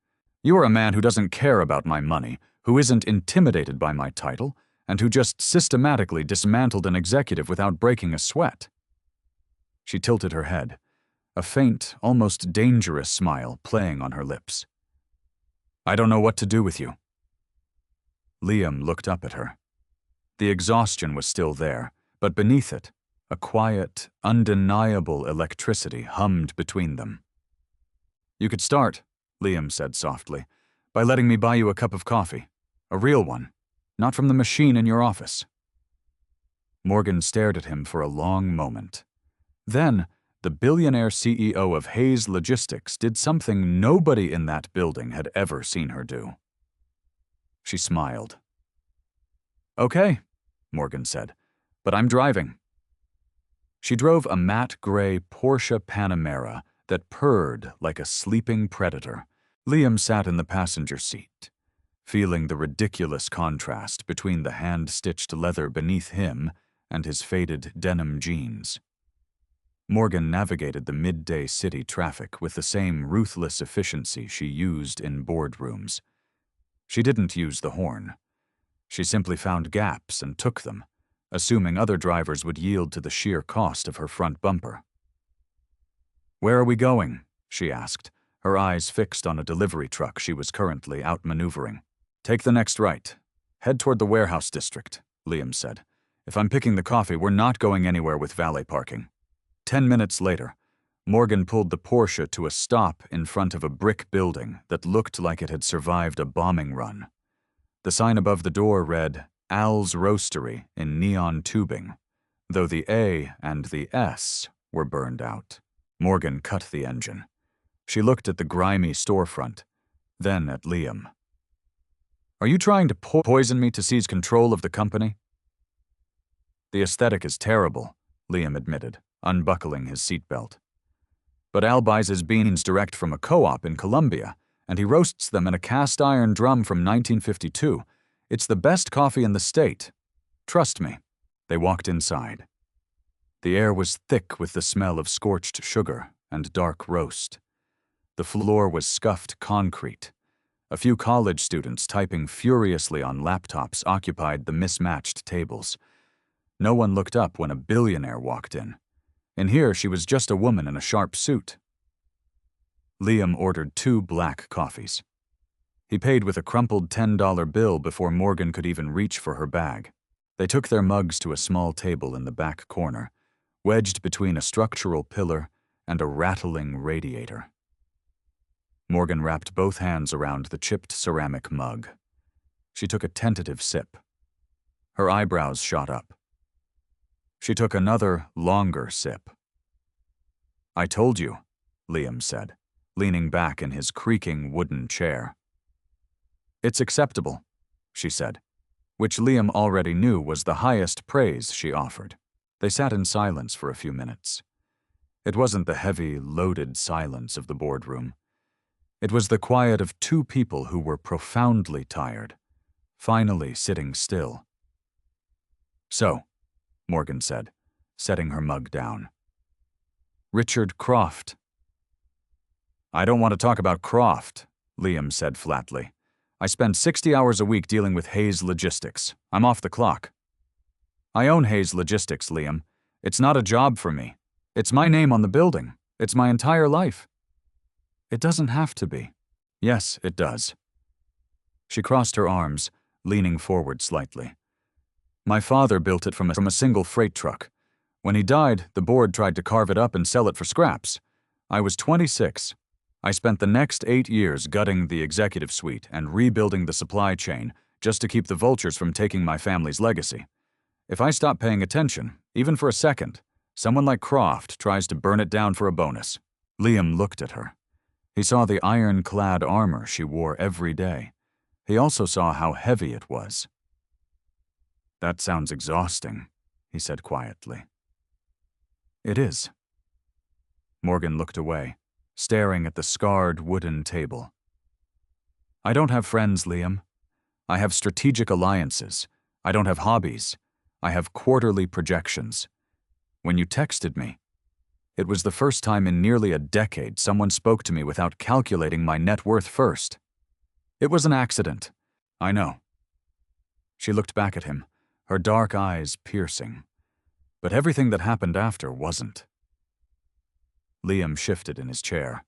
You are a man who doesn't care about my money, who isn't intimidated by my title, and who just systematically dismantled an executive without breaking a sweat. She tilted her head, a faint, almost dangerous smile playing on her lips. I don't know what to do with you. Liam looked up at her. The exhaustion was still there, but beneath it, a quiet, undeniable electricity hummed between them. You could start, Liam said softly, by letting me buy you a cup of coffee. A real one, not from the machine in your office. Morgan stared at him for a long moment. Then, the billionaire CEO of Hayes Logistics did something nobody in that building had ever seen her do. She smiled. Okay, Morgan said, but I'm driving. She drove a matte gray Porsche Panamera that purred like a sleeping predator. Liam sat in the passenger seat, feeling the ridiculous contrast between the hand-stitched leather beneath him and his faded denim jeans. Morgan navigated the midday city traffic with the same ruthless efficiency she used in boardrooms. She didn't use the horn. She simply found gaps and took them, assuming other drivers would yield to the sheer cost of her front bumper. Where are we going? She asked, her eyes fixed on a delivery truck she was currently outmaneuvering. "Take the next right. Head toward the warehouse district," Liam said. "If I'm picking the coffee, we're not going anywhere with valet parking." 10 minutes later, Morgan pulled the Porsche to a stop in front of a brick building that looked like it had survived a bombing run. The sign above the door read, "Al's Roastery" in neon tubing, though the A and the S were burned out. Morgan cut the engine. She looked at the grimy storefront, then at Liam. "Are you trying to poison me to seize control of the company?" "The aesthetic is terrible," Liam admitted, unbuckling his seatbelt. "But Al buys his beans direct from a co-op in Colombia, and he roasts them in a cast-iron drum from 1952. It's the best coffee in the state. Trust me." They walked inside. The air was thick with the smell of scorched sugar and dark roast. The floor was scuffed concrete. A few college students typing furiously on laptops occupied the mismatched tables. No one looked up when a billionaire walked in. In here, she was just a woman in a sharp suit. Liam ordered 2 black coffees. He paid with a crumpled $10 bill before Morgan could even reach for her bag. They took their mugs to a small table in the back corner, wedged between a structural pillar and a rattling radiator. Morgan wrapped both hands around the chipped ceramic mug. She took a tentative sip. Her eyebrows shot up. She took another, longer sip. "I told you," Liam said, leaning back in his creaking wooden chair. "It's acceptable," she said, which Liam already knew was the highest praise she offered. They sat in silence for a few minutes. It wasn't the heavy, loaded silence of the boardroom. It was the quiet of 2 people who were profoundly tired, finally sitting still. "So," Morgan said, setting her mug down. "Richard Croft." "I don't want to talk about Croft," Liam said flatly. "I spend 60 hours a week dealing with Hayes Logistics. I'm off the clock." "I own Hayes Logistics, Liam. It's not a job for me. It's my name on the building. It's my entire life." "It doesn't have to be." "Yes, it does." She crossed her arms, leaning forward slightly. "My father built it from a single freight truck. When he died, the board tried to carve it up and sell it for scraps. I was 26. I spent the next 8 years gutting the executive suite and rebuilding the supply chain just to keep the vultures from taking my family's legacy. If I stop paying attention, even for a second, someone like Croft tries to burn it down for a bonus." Liam looked at her. He saw the iron-clad armor she wore every day. He also saw how heavy it was. "That sounds exhausting," he said quietly. "It is." Morgan looked away, staring at the scarred wooden table. "I don't have friends, Liam. I have strategic alliances. I don't have hobbies. I have quarterly projections. When you texted me, it was the first time in nearly a decade someone spoke to me without calculating my net worth first. It was an accident. I know." She looked back at him, her dark eyes piercing. But everything that happened after wasn't. Liam shifted in his chair.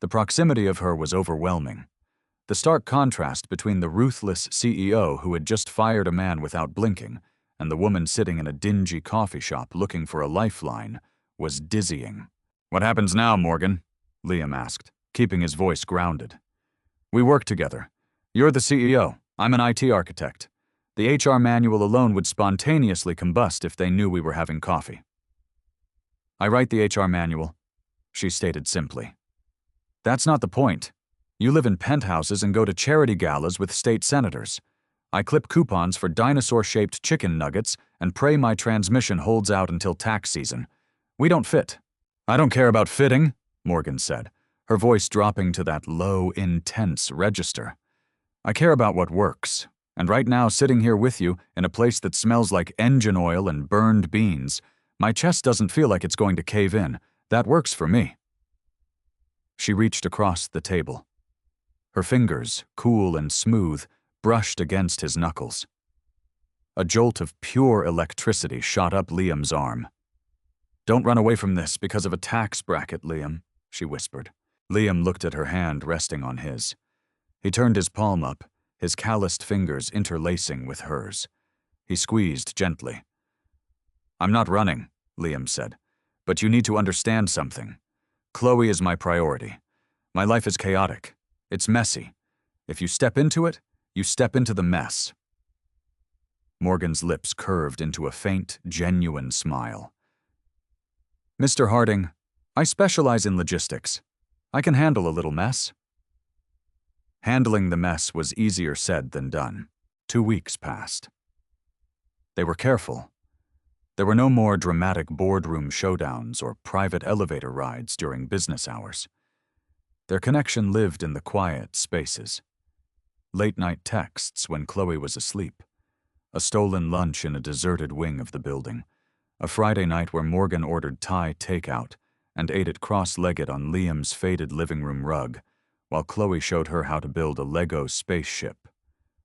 The proximity of her was overwhelming. The stark contrast between the ruthless CEO who had just fired a man without blinking and the woman sitting in a dingy coffee shop looking for a lifeline was dizzying. "What happens now, Morgan?" Liam asked, keeping his voice grounded. "We work together. You're the CEO. I'm an IT architect. The HR manual alone would spontaneously combust if they knew we were having coffee." "I write the HR manual," she stated simply. "That's not the point. You live in penthouses and go to charity galas with state senators. I clip coupons for dinosaur-shaped chicken nuggets and pray my transmission holds out until tax season. We don't fit." "I don't care about fitting," Morgan said, her voice dropping to that low, intense register. "I care about what works. And right now, sitting here with you, in a place that smells like engine oil and burned beans, my chest doesn't feel like it's going to cave in. That works for me." She reached across the table. Her fingers, cool and smooth, brushed against his knuckles. A jolt of pure electricity shot up Liam's arm. "Don't run away from this because of a tax bracket, Liam," she whispered. Liam looked at her hand resting on his. He turned his palm up, his calloused fingers interlacing with hers. He squeezed gently. "I'm not running," Liam said, "but you need to understand something. Chloe is my priority. My life is chaotic. It's messy. If you step into it, you step into the mess." Morgan's lips curved into a faint, genuine smile. "Mr. Harding, I specialize in logistics. I can handle a little mess." Handling the mess was easier said than done. 2 weeks passed. They were careful. There were no more dramatic boardroom showdowns or private elevator rides during business hours. Their connection lived in the quiet spaces. Late-night texts when Chloe was asleep. A stolen lunch in a deserted wing of the building. A Friday night where Morgan ordered Thai takeout and ate it cross-legged on Liam's faded living room rug, while Chloe showed her how to build a Lego spaceship.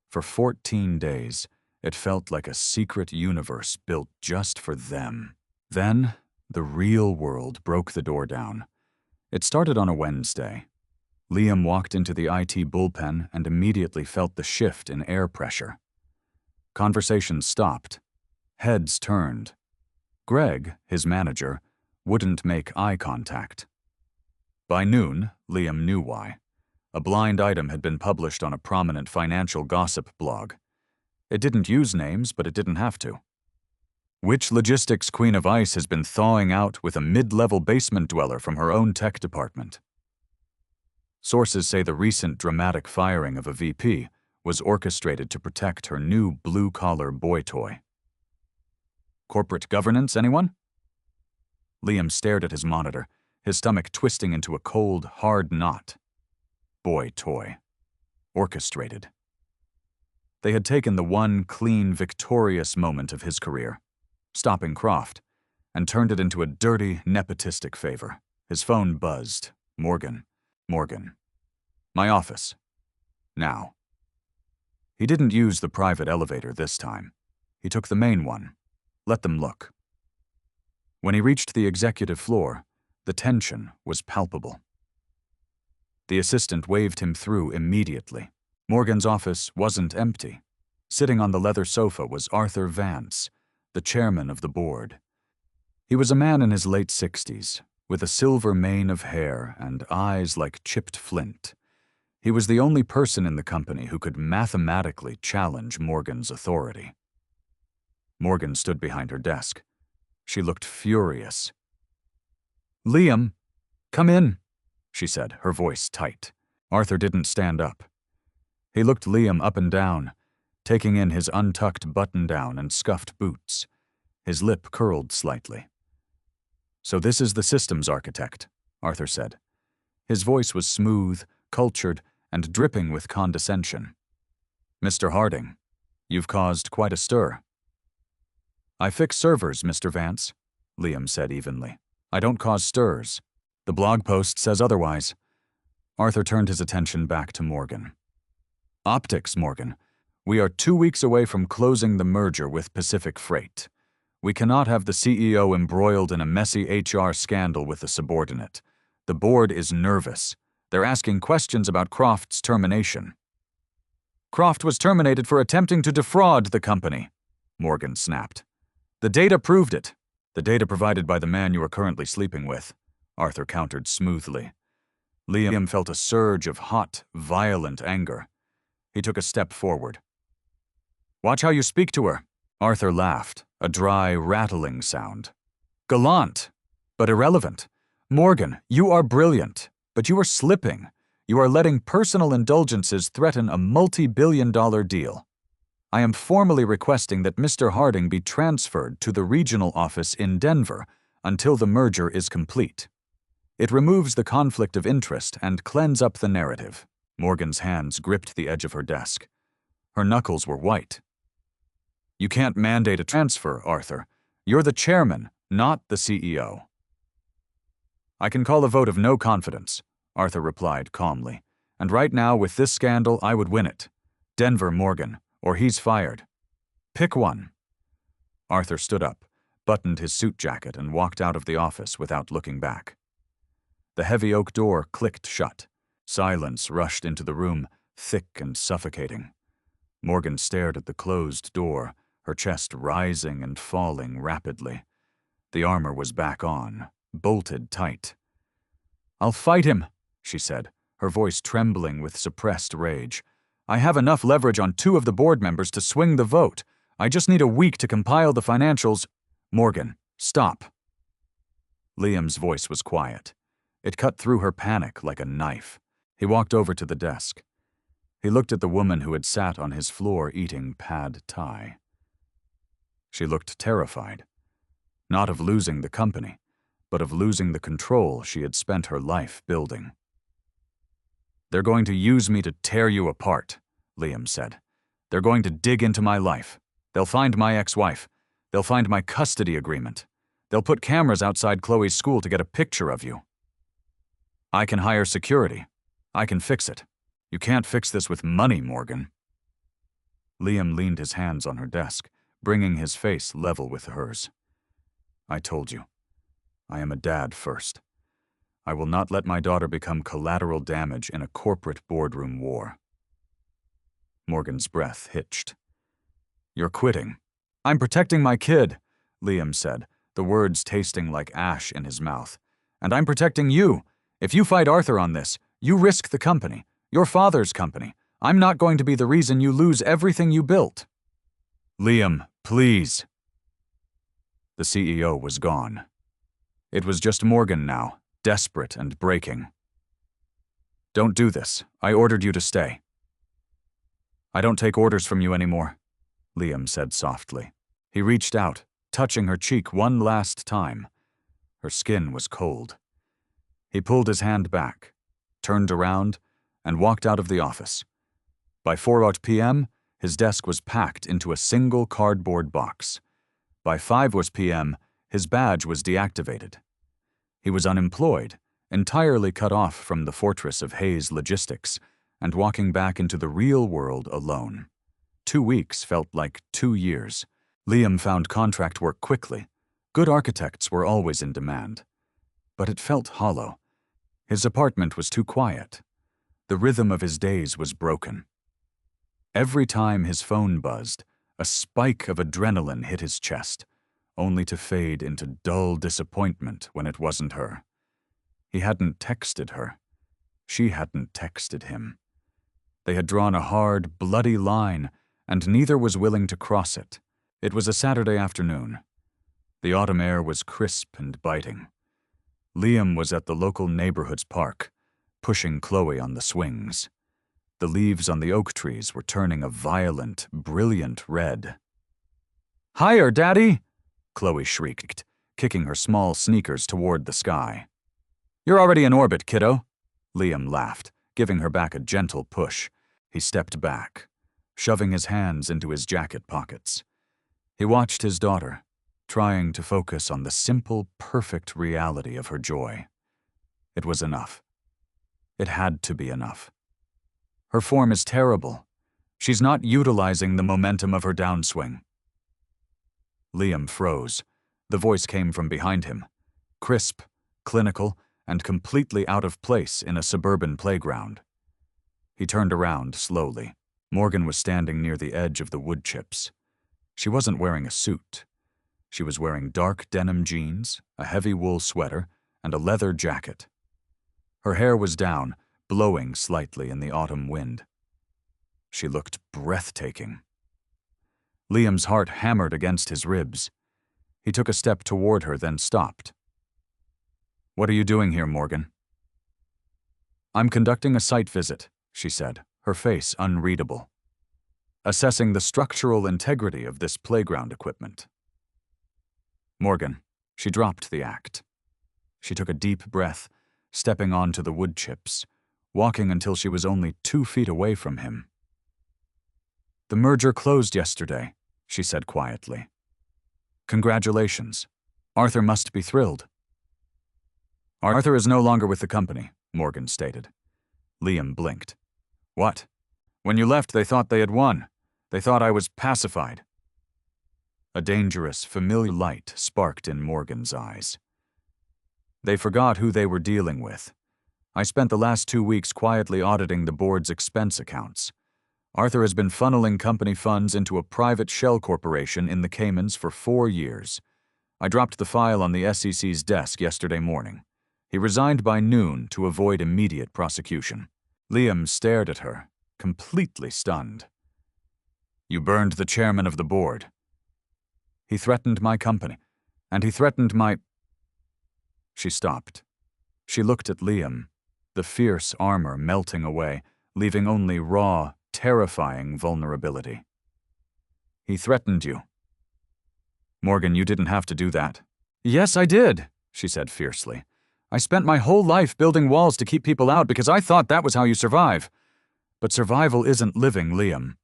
For 14 days, it felt like a secret universe built just for them. Then, the real world broke the door down. It started on a Wednesday. Liam walked into the IT bullpen and immediately felt the shift in air pressure. Conversations stopped. Heads turned. Greg, his manager, wouldn't make eye contact. By noon, Liam knew why. A blind item had been published on a prominent financial gossip blog. It didn't use names, but it didn't have to. Which logistics queen of ice has been thawing out with a mid-level basement dweller from her own tech department? Sources say the recent dramatic firing of a VP was orchestrated to protect her new blue-collar boy toy. Corporate governance, anyone? Liam stared at his monitor, his stomach twisting into a cold, hard knot. Boy toy. Orchestrated. They had taken the one clean, victorious moment of his career, stopping Croft, and turned it into a dirty, nepotistic favor. His phone buzzed. Morgan. My office. Now. He didn't use the private elevator this time. He took the main one. Let them look. When he reached the executive floor, the tension was palpable. The assistant waved him through immediately. Morgan's office wasn't empty. Sitting on the leather sofa was Arthur Vance, the chairman of the board. He was a man in his late 60s, with a silver mane of hair and eyes like chipped flint. He was the only person in the company who could mathematically challenge Morgan's authority. Morgan stood behind her desk. She looked furious. "Liam, come in," she said, her voice tight. Arthur didn't stand up. He looked Liam up and down, taking in his untucked button-down and scuffed boots. His lip curled slightly. "So this is the systems architect," Arthur said. His voice was smooth, cultured, and dripping with condescension. "Mr. Harding, you've caused quite a stir." "I fix servers, Mr. Vance," Liam said evenly. "I don't cause stirs. The blog post says otherwise." Arthur turned his attention back to Morgan. "Optics, Morgan. We are 2 weeks away from closing the merger with Pacific Freight. We cannot have the CEO embroiled in a messy HR scandal with a subordinate. The board is nervous. They're asking questions about Croft's termination." "Croft was terminated for attempting to defraud the company," Morgan snapped. "The data proved it." "The data provided by the man you are currently sleeping with," Arthur countered smoothly. Liam felt a surge of hot, violent anger. He took a step forward. "Watch how you speak to her." Arthur laughed, a dry, rattling sound. "Gallant, but irrelevant. Morgan, you are brilliant, but you are slipping. You are letting personal indulgences threaten a multi-billion-dollar deal. I am formally requesting that Mr. Harding be transferred to the regional office in Denver until the merger is complete. It removes the conflict of interest and cleans up the narrative." Morgan's hands gripped the edge of her desk. Her knuckles were white. "You can't mandate a transfer, Arthur. You're the chairman, not the CEO." "I can call a vote of no confidence," Arthur replied calmly. "And right now, with this scandal, I would win it. Denver Morgan, or he's fired. Pick one." Arthur stood up, buttoned his suit jacket, and walked out of the office without looking back. The heavy oak door clicked shut. Silence rushed into the room, thick and suffocating. Morgan stared at the closed door, her chest rising and falling rapidly. The armor was back on, bolted tight. "I'll fight him," she said, her voice trembling with suppressed rage. "I have enough leverage on 2 of the board members to swing the vote. I just need a week to compile the financials." "Morgan, stop." Liam's voice was quiet. It cut through her panic like a knife. He walked over to the desk. He looked at the woman who had sat on his floor eating pad thai. She looked terrified, not of losing the company, but of losing the control she had spent her life building. "They're going to use me to tear you apart," Liam said. "They're going to dig into my life. They'll find my ex-wife. They'll find my custody agreement. They'll put cameras outside Chloe's school to get a picture of you. I can hire security. I can fix it. You can't fix this with money, Morgan." Liam leaned his hands on her desk, bringing his face level with hers. "I told you. I am a dad first. I will not let my daughter become collateral damage in a corporate boardroom war." Morgan's breath hitched. "You're quitting." "I'm protecting my kid," Liam said, the words tasting like ash in his mouth. "And I'm protecting you. If you fight Arthur on this, you risk the company, your father's company. I'm not going to be the reason you lose everything you built." "Liam, please." The CEO was gone. It was just Morgan now, desperate and breaking. "Don't do this. I ordered you to stay." "I don't take orders from you anymore," Liam said softly. He reached out, touching her cheek one last time. Her skin was cold. He pulled his hand back, turned around, and walked out of the office. By 4 p.m., his desk was packed into a single cardboard box. By 5 p.m., his badge was deactivated. He was unemployed, entirely cut off from the fortress of Hayes Logistics, and walking back into the real world alone. 2 weeks felt like 2 years. Liam found contract work quickly. Good architects were always in demand. But it felt hollow. His apartment was too quiet. The rhythm of his days was broken. Every time his phone buzzed, a spike of adrenaline hit his chest, only to fade into dull disappointment when it wasn't her. He hadn't texted her. She hadn't texted him. They had drawn a hard, bloody line, and neither was willing to cross it. It was a Saturday afternoon. The autumn air was crisp and biting. Liam was at the local neighborhood's park, pushing Chloe on the swings. The leaves on the oak trees were turning a violent, brilliant red. "Higher, Daddy!" Chloe shrieked, kicking her small sneakers toward the sky. "You're already in orbit, kiddo." Liam laughed, giving her back a gentle push. He stepped back, shoving his hands into his jacket pockets. He watched his daughter, trying to focus on the simple, perfect reality of her joy. It was enough. It had to be enough. Her form is terrible. She's not utilizing the momentum of her downswing. Liam froze. The voice came from behind him, crisp, clinical, and completely out of place in a suburban playground. He turned around slowly. Morgan was standing near the edge of the wood chips. She wasn't wearing a suit. She was wearing dark denim jeans, a heavy wool sweater, and a leather jacket. Her hair was down, blowing slightly in the autumn wind. She looked breathtaking. Liam's heart hammered against his ribs. He took a step toward her, then stopped. "What are you doing here, Morgan?" "I'm conducting a site visit," she said, her face unreadable. "Assessing the structural integrity of this playground equipment." Morgan, she dropped the act. She took a deep breath, stepping onto the wood chips, walking until she was only 2 feet away from him. "The merger closed yesterday," she said quietly. "Congratulations. Arthur must be thrilled." "Arthur is no longer with the company," Morgan stated. Liam blinked. "What? When you left, they thought they had won. They thought I was pacified." A dangerous, familiar light sparked in Morgan's eyes. They forgot who they were dealing with. I spent the last 2 weeks quietly auditing the board's expense accounts. Arthur has been funneling company funds into a private shell corporation in the Caymans for 4 years. I dropped the file on the SEC's desk yesterday morning. He resigned by noon to avoid immediate prosecution. Liam stared at her, completely stunned. You burned the chairman of the board. He threatened my company, and he threatened my... She stopped. She looked at Liam, the fierce armor melting away, leaving only raw, terrifying vulnerability. He threatened you. Morgan, you didn't have to do that. Yes, I did, she said fiercely. I spent my whole life building walls to keep people out because I thought that was how you survive. But survival isn't living, Liam.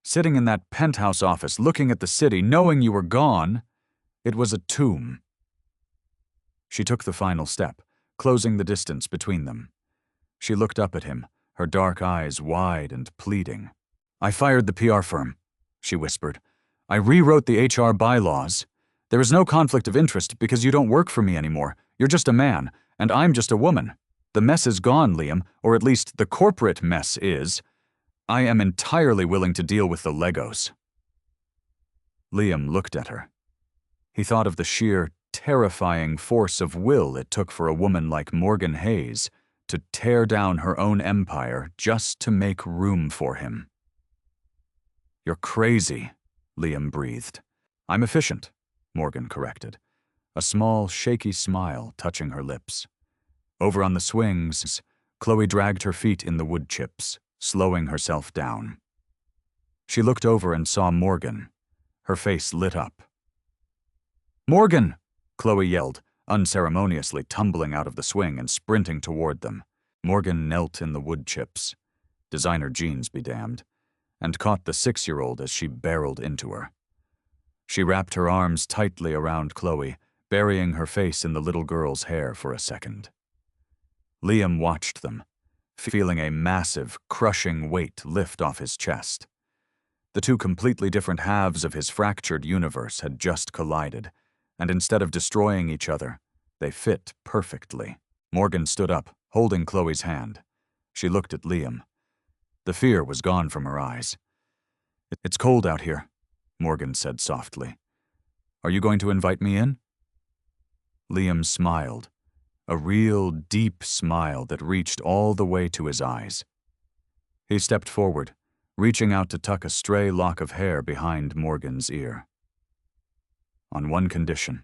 Sitting in that penthouse office, looking at the city, knowing you were gone, it was a tomb. She took the final step, closing the distance between them. She looked up at him, her dark eyes wide and pleading. I fired the PR firm, she whispered. I rewrote the HR bylaws. There is no conflict of interest because you don't work for me anymore. You're just a man, and I'm just a woman. The mess is gone, Liam, or at least the corporate mess is. I am entirely willing to deal with the Legos. Liam looked at her. He thought of the sheer, terrifying force of will it took for a woman like Morgan Hayes to tear down her own empire just to make room for him. You're crazy, Liam breathed. I'm efficient, Morgan corrected, a small, shaky smile touching her lips. Over on the swings, Chloe dragged her feet in the wood chips, slowing herself down. She looked over and saw Morgan. Her face lit up. Morgan! Chloe yelled, unceremoniously tumbling out of the swing and sprinting toward them. Morgan knelt in the wood chips, designer jeans be damned, and caught the 6-year-old as she barreled into her. She wrapped her arms tightly around Chloe, burying her face in the little girl's hair for a second. Liam watched them, feeling a massive, crushing weight lift off his chest. The two completely different halves of his fractured universe had just collided, and instead of destroying each other, they fit perfectly. Morgan stood up, holding Chloe's hand. She looked at Liam. The fear was gone from her eyes. It's cold out here, Morgan said softly. Are you going to invite me in? Liam smiled, a real deep smile that reached all the way to his eyes. He stepped forward, reaching out to tuck a stray lock of hair behind Morgan's ear. On one condition,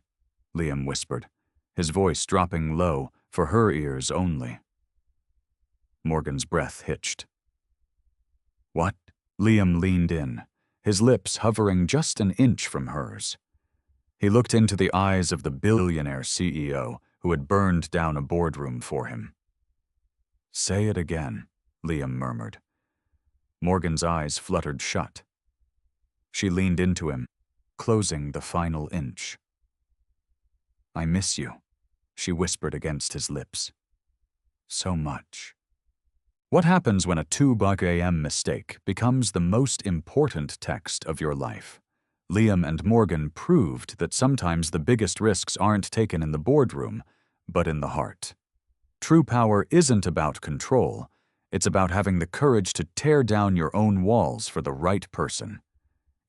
Liam whispered, his voice dropping low for her ears only. Morgan's breath hitched. What? Liam leaned in, his lips hovering just an inch from hers. He looked into the eyes of the billionaire CEO who had burned down a boardroom for him. Say it again, Liam murmured. Morgan's eyes fluttered shut. She leaned into him, closing the final inch. I miss you, she whispered against his lips. So much. What happens when a 2 a.m. mistake becomes the most important text of your life? Liam and Morgan proved that sometimes the biggest risks aren't taken in the boardroom, but in the heart. True power isn't about control. It's about having the courage to tear down your own walls for the right person.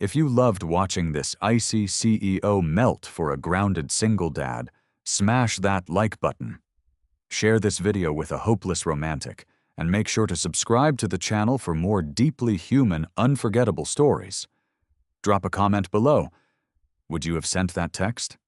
If you loved watching this icy CEO melt for a grounded single dad, smash that like button. Share this video with a hopeless romantic, and make sure to subscribe to the channel for more deeply human, unforgettable stories. Drop a comment below. Would you have sent that text?